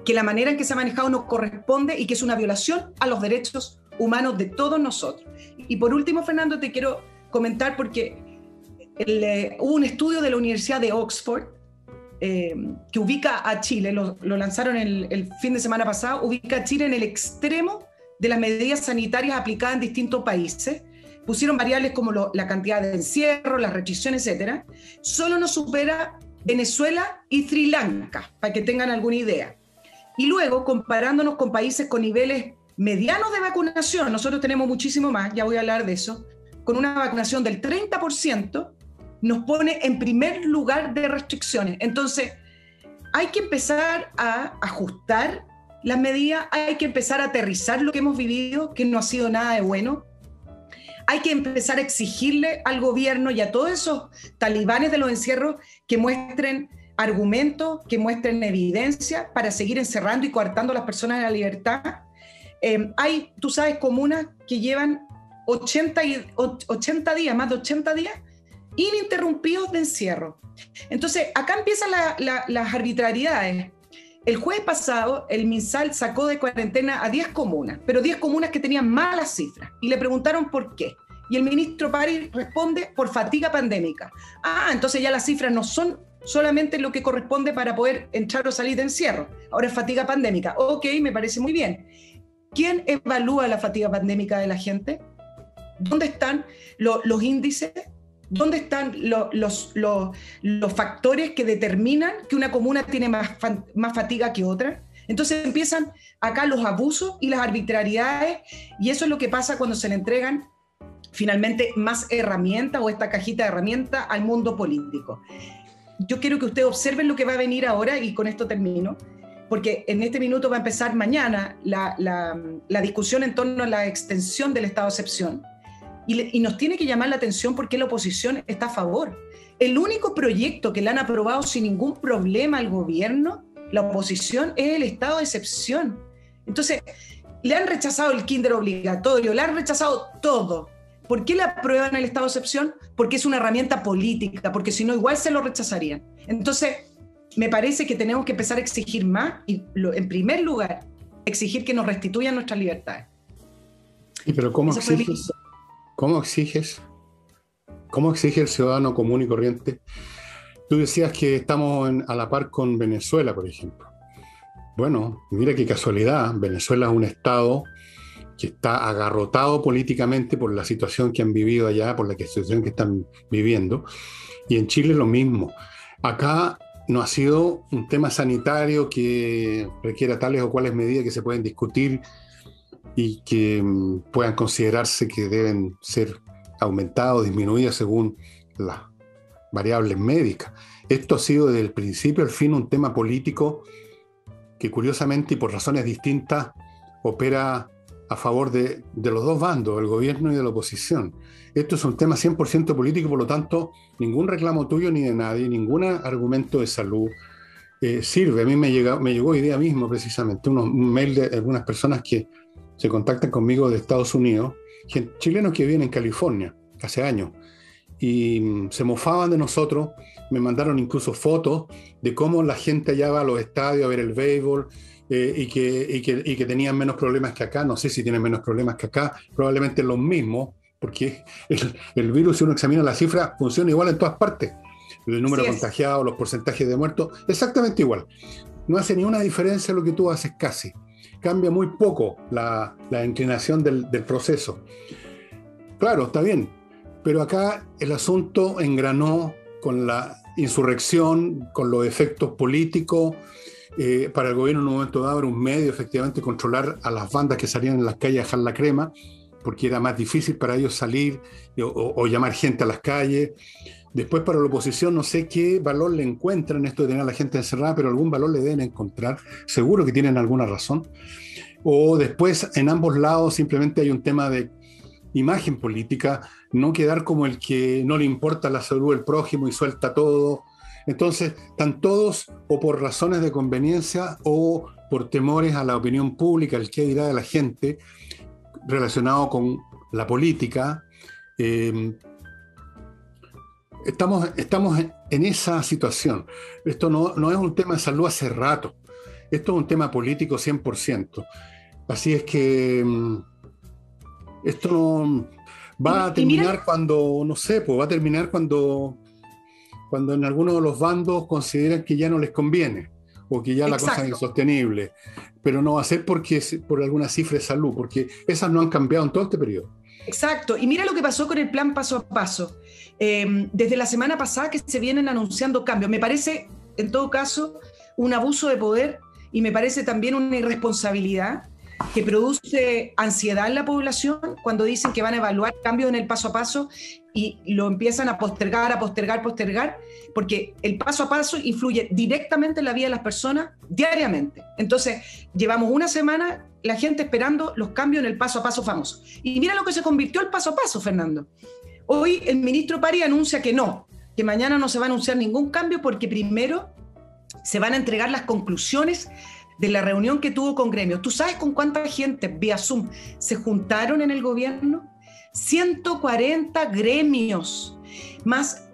que la manera en que se ha manejado no corresponde y que es una violación a los derechos humanos de todos nosotros. Y por último, Fernando, te quiero comentar porque hubo un estudio de la Universidad de Oxford que ubica a Chile, lo lanzaron el fin de semana pasado, ubica a Chile en el extremo de las medidas sanitarias aplicadas en distintos países. Pusieron variables como la cantidad de encierro, las restricciones, etc. Solo nos supera Venezuela y Sri Lanka, para que tengan alguna idea. Y luego, comparándonos con países con niveles medianos de vacunación, nosotros tenemos muchísimo más, ya voy a hablar de eso, con una vacunación del 30%, nos pone en primer lugar de restricciones. Entonces, hay que empezar a ajustar las medidas, hay que empezar a aterrizar lo que hemos vivido, que no ha sido nada de bueno. Hay que empezar a exigirle al gobierno y a todos esos talibanes de los encierros que muestren argumentos, que muestren evidencia para seguir encerrando y coartando a las personas de la libertad. Hay, tú sabes, comunas que llevan 80 días, más de 80 días, ininterrumpidos de encierro. Entonces, acá empiezan las arbitrariedades. El jueves pasado, el MinSal sacó de cuarentena a 10 comunas, pero 10 comunas que tenían malas cifras, y le preguntaron por qué. Y el ministro París responde: por fatiga pandémica. Entonces ya las cifras no son solamente lo que corresponde para poder entrar o salir de encierro. Ahora es fatiga pandémica. Ok, me parece muy bien. ¿Quién evalúa la fatiga pandémica de la gente? ¿Dónde están los índices? ¿Dónde están los factores que determinan que una comuna tiene más fatiga que otra? Entonces empiezan acá los abusos y las arbitrariedades, y eso es lo que pasa cuando se le entregan finalmente más herramientas, o esta cajita de herramientas, al mundo político. Yo quiero que ustedes observen lo que va a venir ahora, y con esto termino, porque en este minuto va a empezar mañana la discusión en torno a la extensión del estado de excepción. Y nos tiene que llamar la atención porque la oposición está a favor. El único proyecto que le han aprobado sin ningún problema al gobierno, la oposición, es el estado de excepción. Entonces, le han rechazado el kinder obligatorio, le han rechazado todo. ¿Por qué le aprueban el estado de excepción? Porque es una herramienta política, porque si no, igual se lo rechazarían. Entonces, me parece que tenemos que empezar a exigir más, y en primer lugar, exigir que nos restituyan nuestras libertades. ¿Y pero cómo exiges? ¿Cómo exige el ciudadano común y corriente? Tú decías que estamos a la par con Venezuela, por ejemplo. Bueno, mira qué casualidad. Venezuela es un estado que está agarrotado políticamente por la situación que han vivido allá, por la situación que están viviendo. Y en Chile lo mismo. Acá no ha sido un tema sanitario que requiera tales o cuales medidas que se pueden discutir y que puedan considerarse que deben ser aumentadas o disminuidas según las variables médicas. Esto ha sido desde el principio al fin un tema político que curiosamente y por razones distintas opera a favor de los dos bandos, del gobierno y de la oposición. Esto es un tema 100% político, por lo tanto, ningún reclamo tuyo ni de nadie, ningún argumento de salud, sirve. A mí me llegó hoy día mismo precisamente un mail de algunas personas que se contactan conmigo de Estados Unidos, chilenos que viven en California hace años, y se mofaban de nosotros, me mandaron incluso fotos de cómo la gente allá va a los estadios a ver el béisbol, y que tenían menos problemas que acá. No sé si tienen menos problemas que acá, probablemente los mismos, porque el virus, si uno examina la cifra, funciona igual en todas partes. El número de contagiados, los porcentajes de muertos, exactamente igual. No hace ni una diferencia lo que tú haces casi. Cambia muy poco la inclinación del proceso. Claro, está bien, pero acá el asunto engranó con la insurrección, con los efectos políticos. Para el gobierno en un momento dado era un medio efectivamente controlar a las bandas que salían en las calles a dejar la crema, porque era más difícil para ellos salir o llamar gente a las calles. Después, para la oposición, no sé qué valor le encuentran esto de tener a la gente encerrada, pero algún valor le deben encontrar. Seguro que tienen alguna razón. O después, en ambos lados, simplemente hay un tema de imagen política, no quedar como el que no le importa la salud del prójimo y suelta todo. Entonces, están todos o por razones de conveniencia o por temores a la opinión pública, el qué dirá de la gente, relacionado con la política. Estamos en esa situación. Esto no es un tema de salud hace rato. Esto es un tema político 100%. Así es que esto no va a terminar cuando, no sé, pues va a terminar cuando en alguno de los bandos consideran que ya no les conviene o que ya la cosa es insostenible. Pero no va a ser por alguna cifra de salud, porque esas no han cambiado en todo este periodo. Exacto. Y mira lo que pasó con el plan paso a paso. Desde la semana pasada que se vienen anunciando cambios. Me parece, en todo caso, un abuso de poder y me parece también una irresponsabilidad que produce ansiedad en la población cuando dicen que van a evaluar cambios en el paso a paso y lo empiezan a postergar, porque el paso a paso influye directamente en la vida de las personas diariamente. Entonces, llevamos una semana la gente esperando los cambios en el paso a paso famoso. Y mira lo que se convirtió el paso a paso, Fernando. Hoy el ministro París anuncia que mañana no se va a anunciar ningún cambio porque primero se van a entregar las conclusiones de la reunión que tuvo con gremios. ¿Tú sabes con cuánta gente vía Zoom se juntaron en el gobierno? 140 gremios, más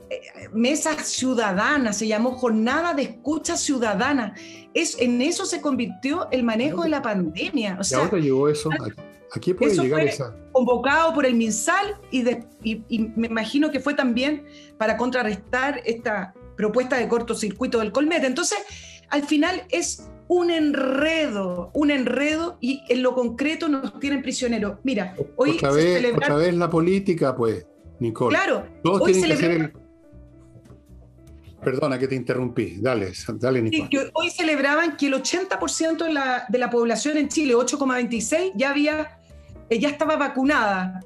mesas ciudadanas, se llamó Jornada de Escucha Ciudadana. En eso se convirtió el manejo de la pandemia. O sea, ¿y ahora llegó eso? ¿A qué puede llegar esa? Convocado por el MinSal y me imagino que fue también para contrarrestar esta propuesta de cortocircuito del Colmete. Entonces, al final es un enredo y en lo concreto nos tienen prisioneros. Mira, hoy otra vez la política, pues, Nicole. Claro, todos tienen que hacer Perdona que te interrumpí. Dale, Nicole. Sí, que hoy celebraban que el 80% de la población en Chile, 8,26, ya estaba vacunada.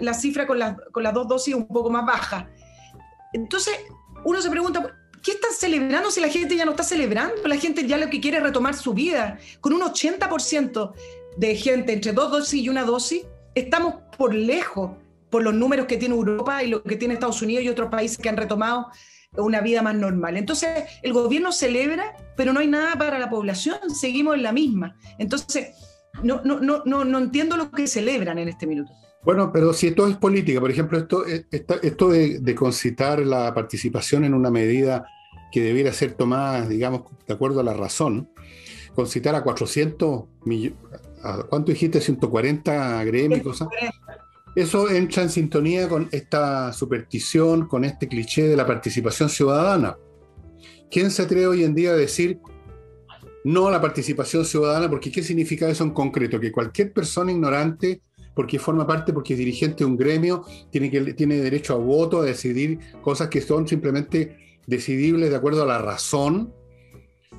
La cifra con las 2 dosis un poco más baja. Entonces, uno se pregunta, ¿qué están celebrando si la gente ya no está celebrando? La gente ya lo que quiere es retomar su vida. Con un 80% de gente entre 2 dosis y 1 dosis, estamos por lejos por los números que tiene Europa y lo que tiene Estados Unidos y otros países que han retomado una vida más normal. Entonces, el gobierno celebra, pero no hay nada para la población, seguimos en la misma. Entonces, no entiendo lo que celebran en este minuto. Bueno, pero si esto es política, por ejemplo, esto de concitar la participación en una medida que debiera ser tomada, digamos, de acuerdo a la razón, concitar a 400 millones, ¿cuánto dijiste? 140 gremios y cosas. Eso entra en sintonía con esta superstición, con este cliché de la participación ciudadana. ¿Quién se atreve hoy en día a decir no a la participación ciudadana? Porque ¿qué significa eso en concreto? Que cualquier persona ignorante, porque forma parte, porque es dirigente de un gremio, tiene derecho a voto, a decidir cosas que son simplemente decidibles de acuerdo a la razón.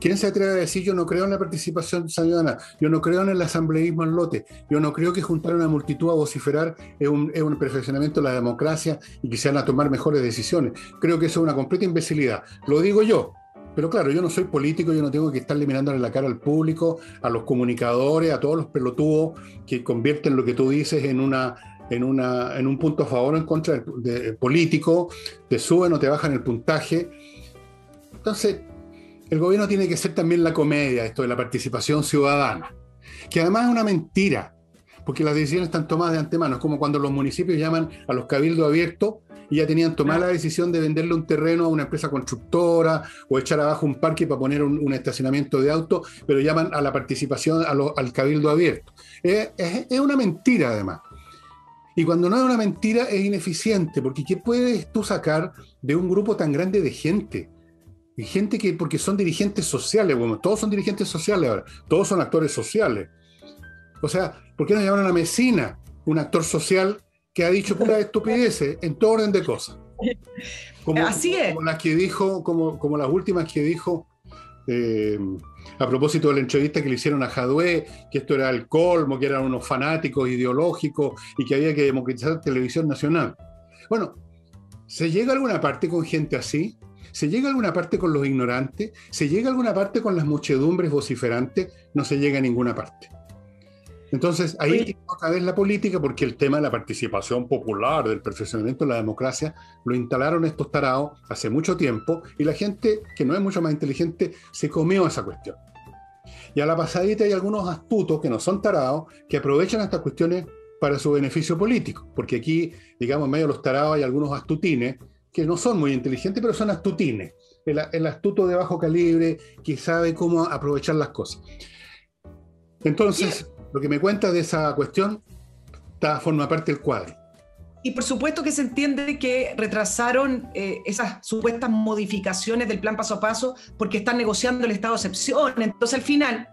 ¿Quién se atreve a decir yo no creo en la participación ciudadana? Yo no creo en el asambleísmo en lote. Yo no creo que juntar a una multitud a vociferar es un perfeccionamiento de la democracia y que se van a tomar mejores decisiones. Creo que eso es una completa imbecilidad. Lo digo yo. Pero claro, yo no soy político, yo no tengo que estarle mirándole la cara al público, a los comunicadores, a todos los pelotudos que convierten lo que tú dices en un punto a favor o en contra del político, te suben o te bajan el puntaje. Entonces, el gobierno tiene que ser también la comedia, esto de la participación ciudadana, que además es una mentira, porque las decisiones están tomadas de antemano. Es como cuando los municipios llaman a los cabildos abiertos y ya tenían tomada la decisión de venderle un terreno a una empresa constructora o echar abajo un parque para poner un estacionamiento de autos, pero llaman a la participación al cabildo abierto. Es una mentira, además. Y cuando no es una mentira, es ineficiente, porque ¿qué puedes tú sacar de un grupo tan grande de gente? Y gente que, porque son dirigentes sociales, bueno, todos son dirigentes sociales ahora, todos son actores sociales. O sea, ¿por qué no llamaron a Mesina, un actor social que ha dicho puras estupideces en todo orden de cosas? Así es. Como las que dijo, como las últimas que dijo, a propósito de la entrevista que le hicieron a Jadwe, que esto era el colmo, que eran unos fanáticos ideológicos y que había que democratizar televisión nacional. Bueno, ¿se llega a alguna parte con gente así? ¿Se llega a alguna parte con los ignorantes? ¿Se llega a alguna parte con las muchedumbres vociferantes? No se llega a ninguna parte. Entonces, ahí tiene otra vez la política, porque el tema de la participación popular, del perfeccionamiento de la democracia, lo instalaron estos tarados hace mucho tiempo y la gente, que no es mucho más inteligente, se comió esa cuestión. Y a la pasadita hay algunos astutos que no son tarados, que aprovechan estas cuestiones para su beneficio político, porque aquí, digamos, en medio de los tarados hay algunos astutines que no son muy inteligentes, pero son astutines. El astuto de bajo calibre que sabe cómo aprovechar las cosas. Entonces, lo que me cuenta de esa cuestión forma parte del cuadro. Y por supuesto que se entiende que retrasaron esas supuestas modificaciones del plan paso a paso porque están negociando el estado de excepción. Entonces, al final,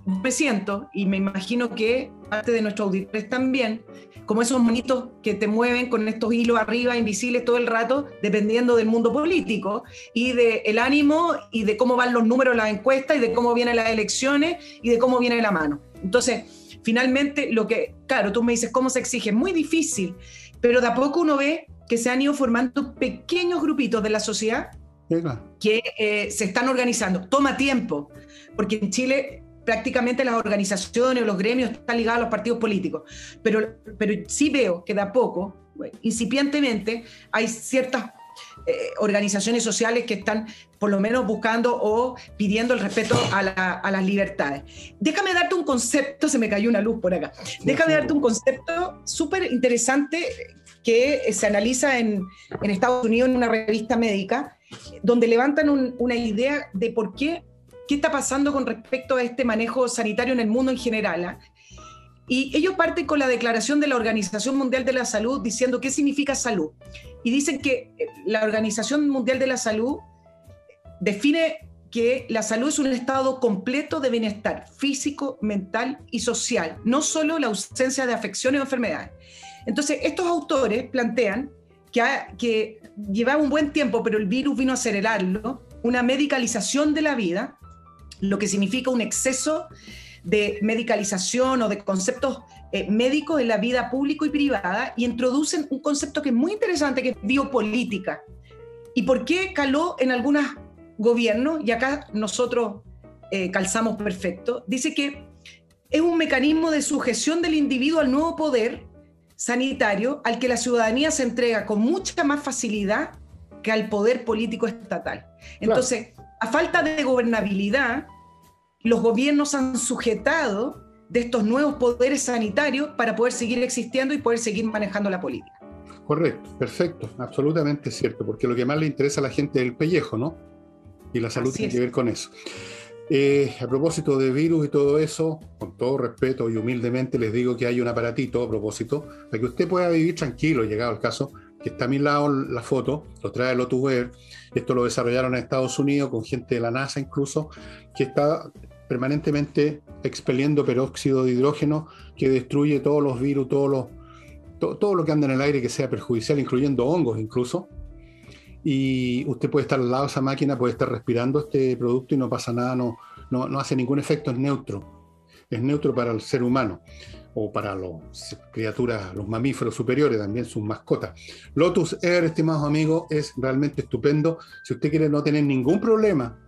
me siento, y me imagino que parte de nuestros auditores también, como esos monitos que te mueven con estos hilos arriba, invisibles todo el rato, dependiendo del mundo político y del ánimo y de cómo van los números de las encuestas y de cómo vienen las elecciones y de cómo viene la mano. Entonces, finalmente, claro, tú me dices, ¿cómo se exige? Es muy difícil, pero de a poco uno ve que se han ido formando pequeños grupitos de la sociedad que se están organizando. Toma tiempo, porque en Chile prácticamente las organizaciones o los gremios están ligados a los partidos políticos, pero sí veo que de a poco, incipientemente, hay ciertas organizaciones sociales que están por lo menos buscando o pidiendo el respeto a las libertades. Déjame darte un concepto, se me cayó una luz por acá, déjame darte un concepto súper interesante que se analiza en Estados Unidos en una revista médica, donde levantan una idea de por qué está pasando con respecto a este manejo sanitario en el mundo en general. Y ellos parten con la declaración de la Organización Mundial de la Salud diciendo qué significa salud. Y dicen que la Organización Mundial de la Salud define que la salud es un estado completo de bienestar físico, mental y social, no solo la ausencia de afecciones o enfermedades. Entonces, estos autores plantean que llevaba un buen tiempo, pero el virus vino a acelerarlo, una medicalización de la vida, lo que significa un exceso de medicalización o de conceptos médicos en la vida pública y privada, y introducen un concepto que es muy interesante, que es biopolítica. ¿Y por qué caló en algunos gobiernos? Y acá nosotros calzamos perfecto. Dice que es un mecanismo de sujeción del individuo al nuevo poder sanitario al que la ciudadanía se entrega con mucha más facilidad que al poder político estatal. Entonces, a falta de gobernabilidad, los gobiernos han sujetado de estos nuevos poderes sanitarios para poder seguir existiendo y poder seguir manejando la política. Correcto, perfecto, absolutamente cierto, porque lo que más le interesa a la gente es el pellejo, ¿no? Y la salud tiene que ver con eso. A propósito de virus y todo eso, con todo respeto y humildemente les digo que hay un aparatito a propósito para que usted pueda vivir tranquilo, llegado el caso, que está a mi lado la foto, lo trae Lotus Weber. Esto lo desarrollaron en Estados Unidos con gente de la NASA incluso, que está permanentemente expeliendo peróxido de hidrógeno que destruye todos los virus, todo lo que anda en el aire que sea perjudicial, incluyendo hongos incluso. Y usted puede estar al lado de esa máquina, puede estar respirando este producto y no pasa nada, no hace ningún efecto, es neutro para el ser humano o para las criaturas, los mamíferos superiores, también sus mascotas. Lotus Air, estimados amigos, es realmente estupendo. Si usted quiere no tener ningún problema,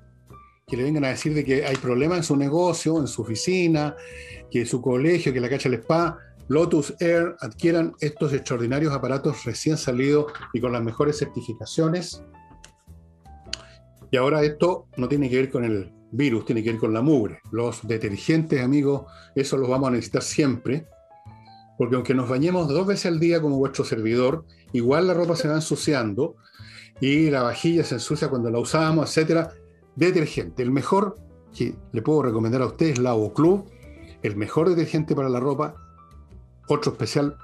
que le vengan a decir de que hay problemas en su negocio, en su oficina, que su colegio, que la cacha el spa, Lotus Air, adquieran estos extraordinarios aparatos recién salidos y con las mejores certificaciones. Y ahora esto no tiene que ver con el virus, tiene que ver con la mugre. Los detergentes, amigos, eso los vamos a necesitar siempre, porque aunque nos bañemos 2 veces al día como vuestro servidor, igual la ropa se va ensuciando y la vajilla se ensucia cuando la usamos, etcétera. Detergente, el mejor que le puedo recomendar a ustedes, Lavo Club, el mejor detergente para la ropa, otro especial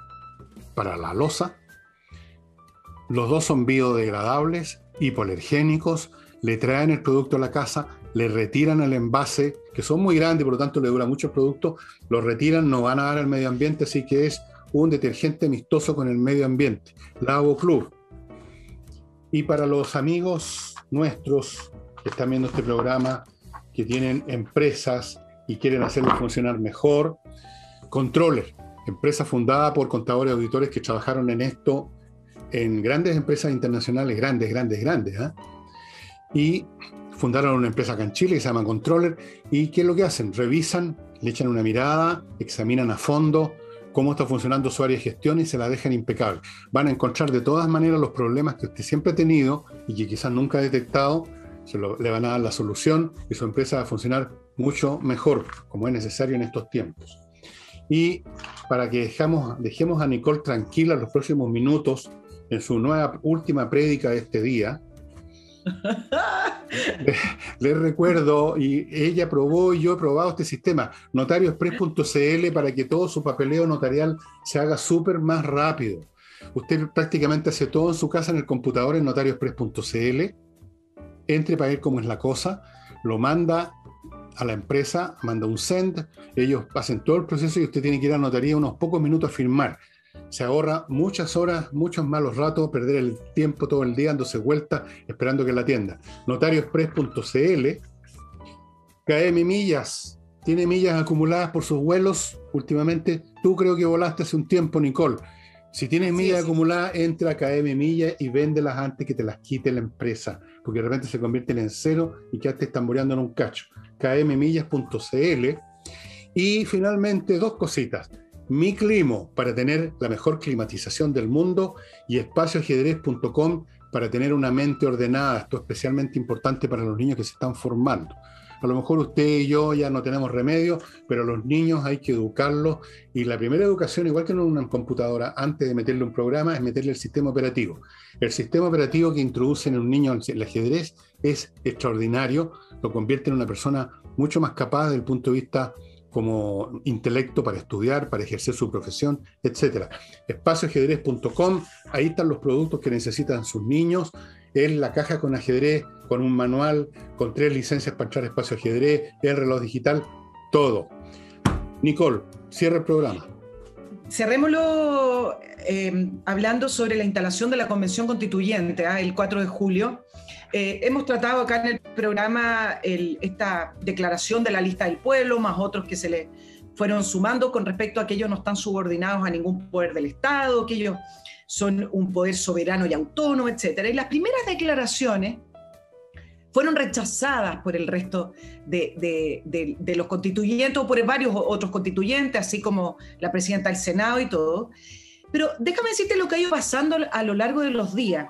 para la loza. Los dos son biodegradables, hipoalergénicos, le traen el producto a la casa, le retiran el envase, que son muy grandes, por lo tanto le dura mucho el producto, lo retiran, no van a dar al medio ambiente, así que es un detergente amistoso con el medio ambiente. Lavo Club. Y para los amigos nuestros que están viendo este programa, que tienen empresas y quieren hacerlo funcionar mejor, Controller, empresa fundada por contadores y auditores que trabajaron en esto en grandes empresas internacionales, grandes, ¿eh? Y fundaron una empresa acá en Chile que se llama Controller. ¿Y qué es lo que hacen? Revisan, le echan una mirada, examinan a fondo cómo está funcionando su área de gestión y se la dejan impecable. Van a encontrar de todas maneras los problemas que usted siempre ha tenido y que quizás nunca ha detectado, le van a dar la solución y su empresa va a funcionar mucho mejor, como es necesario en estos tiempos. Y para que dejemos a Nicole tranquila los próximos minutos en su última prédica de este día, les recuerdo, y ella probó y yo he probado este sistema, notarioexpress.cl, para que todo su papeleo notarial se haga súper más rápido. Usted prácticamente hace todo en su casa en el computador en notarioexpress.cl, entre para ver cómo es la cosa, lo manda a la empresa, manda un send, ellos hacen todo el proceso y usted tiene que ir a la notaría unos pocos minutos a firmar. Se ahorra muchas horas, muchos malos ratos, perder el tiempo todo el día dándose vueltas, esperando que la atienda. Notarioexpress.cl. KM Millas, tiene millas acumuladas por sus vuelos últimamente. Tú creo que volaste hace un tiempo, Nicole. Si tienes millas acumuladas, entra a KM Millas y véndelas antes que te las quite la empresa, porque de repente se convierten en cero y quedaste estamboreando en un cacho. kmmillas.cl. Y finalmente, 2 cositas. Mi Climo, para tener la mejor climatización del mundo, y espacioajedrez.com para tener una mente ordenada. Esto es especialmente importante para los niños que se están formando. A lo mejor usted y yo ya no tenemos remedio, pero a los niños hay que educarlos, y la primera educación, igual que en una computadora, antes de meterle un programa, es meterle el sistema operativo. El sistema operativo que introduce en un niño el ajedrez es extraordinario, lo convierte en una persona mucho más capaz desde el punto de vista como intelecto para estudiar, para ejercer su profesión, etc. Espacioajedrez.com, ahí están los productos que necesitan sus niños. Es la caja con ajedrez, con un manual, con 3 licencias para entrar a Espacio Ajedrez, el reloj digital, todo. Nicole, cierra el programa. Cerrémoslo hablando sobre la instalación de la Convención Constituyente, el 4 de julio. Hemos tratado acá en el programa esta declaración de la lista del pueblo, más otros que se le fueron sumando con respecto a que ellos no están subordinados a ningún poder del Estado, que ellos son un poder soberano y autónomo, etc. Y las primeras declaraciones fueron rechazadas por el resto de los constituyentes, o por varios otros constituyentes, así como la presidenta del Senado y todo. Pero déjame decirte lo que ha ido pasando a lo largo de los días.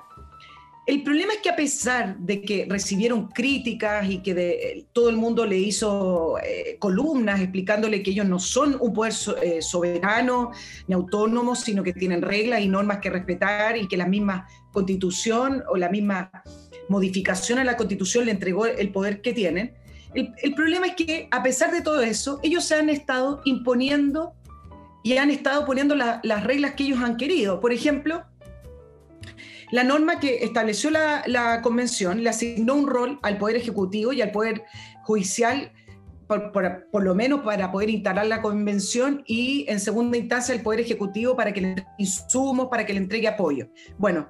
El problema es que, a pesar de que recibieron críticas y que todo el mundo le hizo columnas explicándole que ellos no son un poder soberano ni autónomo, sino que tienen reglas y normas que respetar, y que la misma Constitución o la misma modificación a la Constitución le entregó el poder que tienen, el problema es que, a pesar de todo eso, ellos se han estado imponiendo y han estado poniendo las reglas que ellos han querido. Por ejemplo, la norma que estableció la Convención le asignó un rol al Poder Ejecutivo y al Poder Judicial, por lo menos para poder instalar la Convención, y en segunda instancia el Poder Ejecutivo para que le entregue insumos, para que le entregue apoyo. Bueno,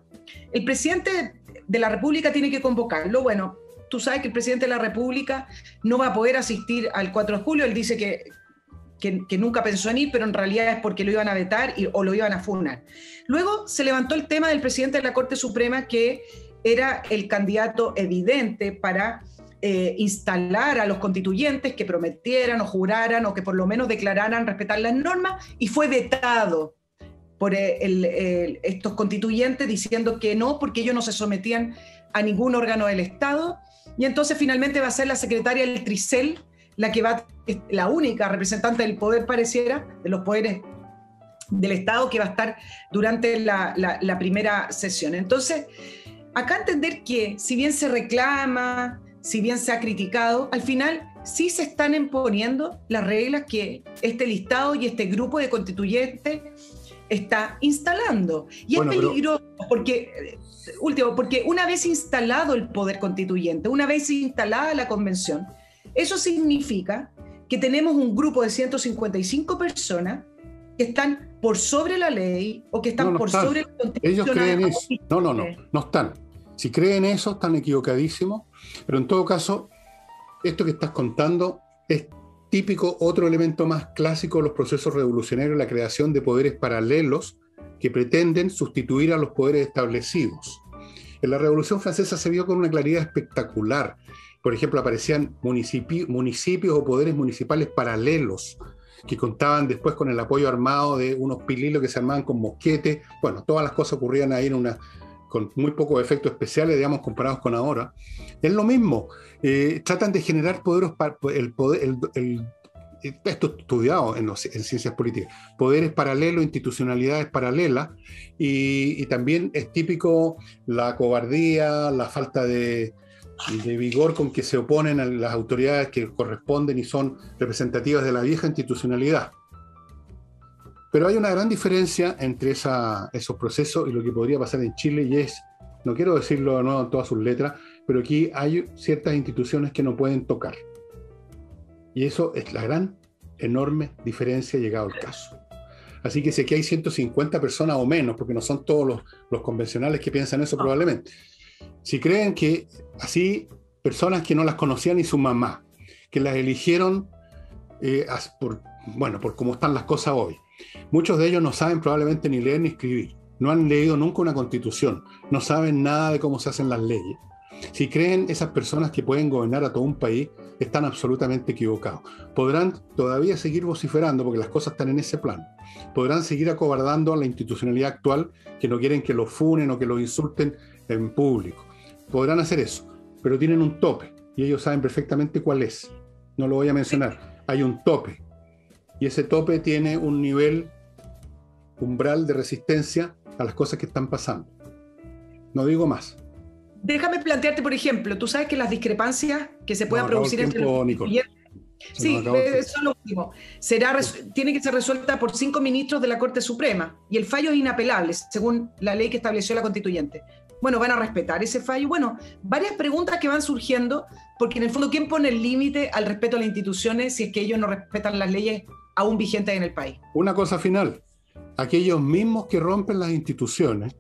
el presidente de la República tiene que convocarlo. Bueno, tú sabes que el presidente de la República no va a poder asistir al 4 de julio. Él dice que nunca pensó en ir, pero en realidad es porque lo iban a vetar o lo iban a funar. Luego se levantó el tema del presidente de la Corte Suprema, que era el candidato evidente para instalar a los constituyentes que prometieran o juraran o que por lo menos declararan respetar las normas, y fue vetado por estos constituyentes, diciendo que no, porque ellos no se sometían a ningún órgano del Estado y entonces finalmente va a ser la secretaria del Tricel la que va, la única representante del poder, pareciera, de los poderes del Estado, que va a estar durante la primera sesión. Entonces, acá entender que si bien se reclama, si bien se ha criticado, al final sí se están imponiendo las reglas que este listado y este grupo de constituyentes está instalando. Y bueno, es peligroso porque, porque una vez instalado el poder constituyente, una vez instalada la convención, eso significa que tenemos un grupo de 155 personas que están por sobre la ley o que están por sobre la Constitución. Ellos creen eso. No están. Si creen eso, están equivocadísimos. Pero en todo caso, esto que estás contando es típico, otro elemento más clásico de los procesos revolucionarios, la creación de poderes paralelos que pretenden sustituir a los poderes establecidos. En la Revolución Francesa se vio con una claridad espectacular. Por ejemplo, aparecían municipios o poderes municipales paralelos que contaban después con el apoyo armado de unos pililos que se armaban con mosquetes. Bueno, todas las cosas ocurrían ahí con muy pocos efectos especiales, digamos, comparados con ahora. Es lo mismo. Tratan de generar poderes, esto estudiado en ciencias políticas, poderes paralelos, institucionalidades paralelas, y también es típico la cobardía, la falta de vigor con que se oponen a las autoridades que corresponden y son representativas de la vieja institucionalidad. Pero hay una gran diferencia entre esos procesos y lo que podría pasar en Chile, y es, no quiero decirlo de nuevo en todas sus letras, pero aquí hay ciertas instituciones que no pueden tocar. Y eso es la gran, enorme diferencia llegado al caso. Así que si aquí hay 150 personas o menos, porque no son todos los convencionales que piensan eso probablemente, si creen que así, personas que no las conocían ni su mamá, que las eligieron por cómo están las cosas hoy, muchos de ellos no saben probablemente ni leer ni escribir, no han leído nunca una constitución, no saben nada de cómo se hacen las leyes. Si creen esas personas que pueden gobernar a todo un país, están absolutamente equivocados. Podrán todavía seguir vociferando, porque las cosas están en ese plano. Podrán seguir acobardando a la institucionalidad actual, que no quieren que los funen o que los insulten en público. Podrán hacer eso, pero tienen un tope, y ellos saben perfectamente cuál es. No lo voy a mencionar. Hay un tope, y ese tope tiene un nivel umbral de resistencia a las cosas que están pasando. No digo más. Déjame plantearte, por ejemplo, tú sabes que las discrepancias que se puedan producir entre los constituyentes, sí, eso es lo último, tiene que ser resuelta por 5 ministros de la Corte Suprema, y el fallo es inapelable, según la ley que estableció la constituyente. Bueno, ¿van a respetar ese fallo? Bueno, varias preguntas que van surgiendo, porque en el fondo, ¿quién pone el límite al respeto a las instituciones si es que ellos no respetan las leyes aún vigentes en el país? Una cosa final, aquellos mismos que rompen las instituciones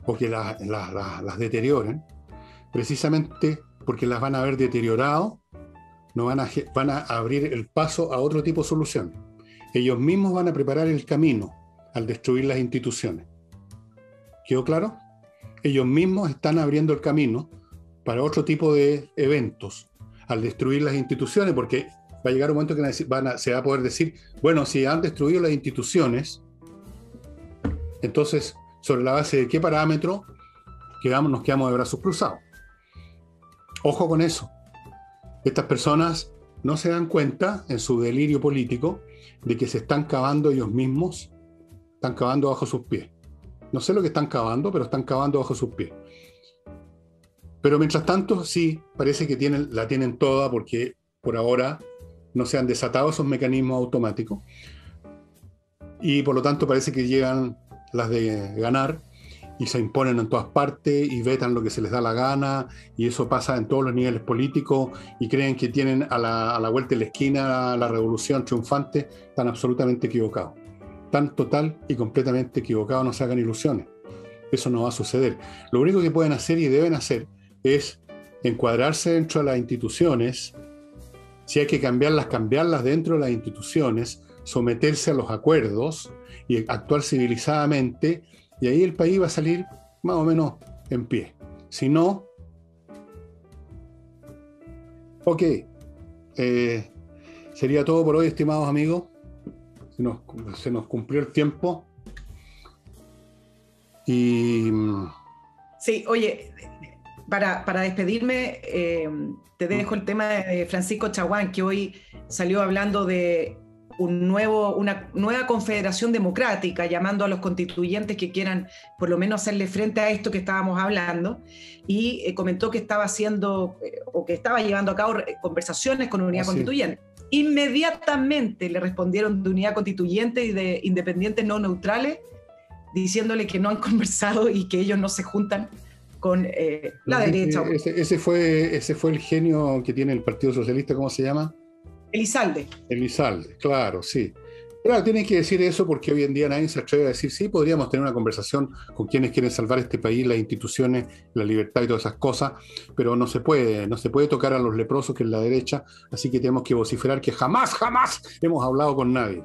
o que las deterioren, precisamente porque las van a haber deteriorado, no van a abrir el paso a otro tipo de solución. Ellos mismos van a preparar el camino al destruir las instituciones. ¿Quedó claro? Ellos mismos están abriendo el camino para otro tipo de eventos al destruir las instituciones, porque va a llegar un momento que se va a poder decir, bueno, si han destruido las instituciones, entonces, sobre la base de qué parámetro nos quedamos de brazos cruzados. Ojo con eso. Estas personas no se dan cuenta, en su delirio político, de que se están cavando ellos mismos, están cavando bajo sus pies. No sé lo que están cavando, pero están cavando bajo sus pies. Pero mientras tanto, sí, parece que la tienen toda, porque por ahora no se han desatado esos mecanismos automáticos, y por lo tanto parece que llegan las de ganar y se imponen en todas partes y vetan lo que se les da la gana, y eso pasa en todos los niveles políticos, y creen que tienen a la vuelta de la esquina la revolución triunfante. Están absolutamente equivocados, están total y completamente equivocados. No se hagan ilusiones, eso no va a suceder. Lo único que pueden hacer y deben hacer es encuadrarse dentro de las instituciones. Si hay que cambiarlas dentro de las instituciones, someterse a los acuerdos y actuar civilizadamente, y ahí el país va a salir más o menos en pie. Si no, ok, sería todo por hoy, estimados amigos. Se nos cumplió el tiempo. Y sí, oye, para despedirme, te dejo el tema de Francisco Chaguán, que hoy salió hablando de una nueva confederación democrática, llamando a los constituyentes que quieran por lo menos hacerle frente a esto que estábamos hablando, y comentó que estaba haciendo o que estaba llevando a cabo conversaciones con Unidad Constituyente. Inmediatamente le respondieron de Unidad Constituyente y de Independientes No Neutrales, diciéndole que no han conversado y que ellos no se juntan con la derecha. Ese fue el genio que tiene el Partido Socialista, ¿cómo se llama? Elizalde. Elizalde, claro, sí. Claro, tienen que decir eso porque hoy en día nadie se atreve a decir, sí, podríamos tener una conversación con quienes quieren salvar este país, las instituciones, la libertad y todas esas cosas, pero no se puede tocar a los leprosos, que es la derecha, así que tenemos que vociferar que jamás hemos hablado con nadie.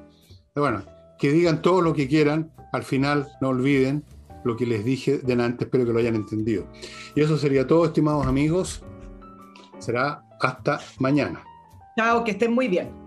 Pero bueno, que digan todo lo que quieran, al final no olviden lo que les dije delante, espero que lo hayan entendido. Y eso sería todo, estimados amigos, será hasta mañana. Chao, que estén muy bien.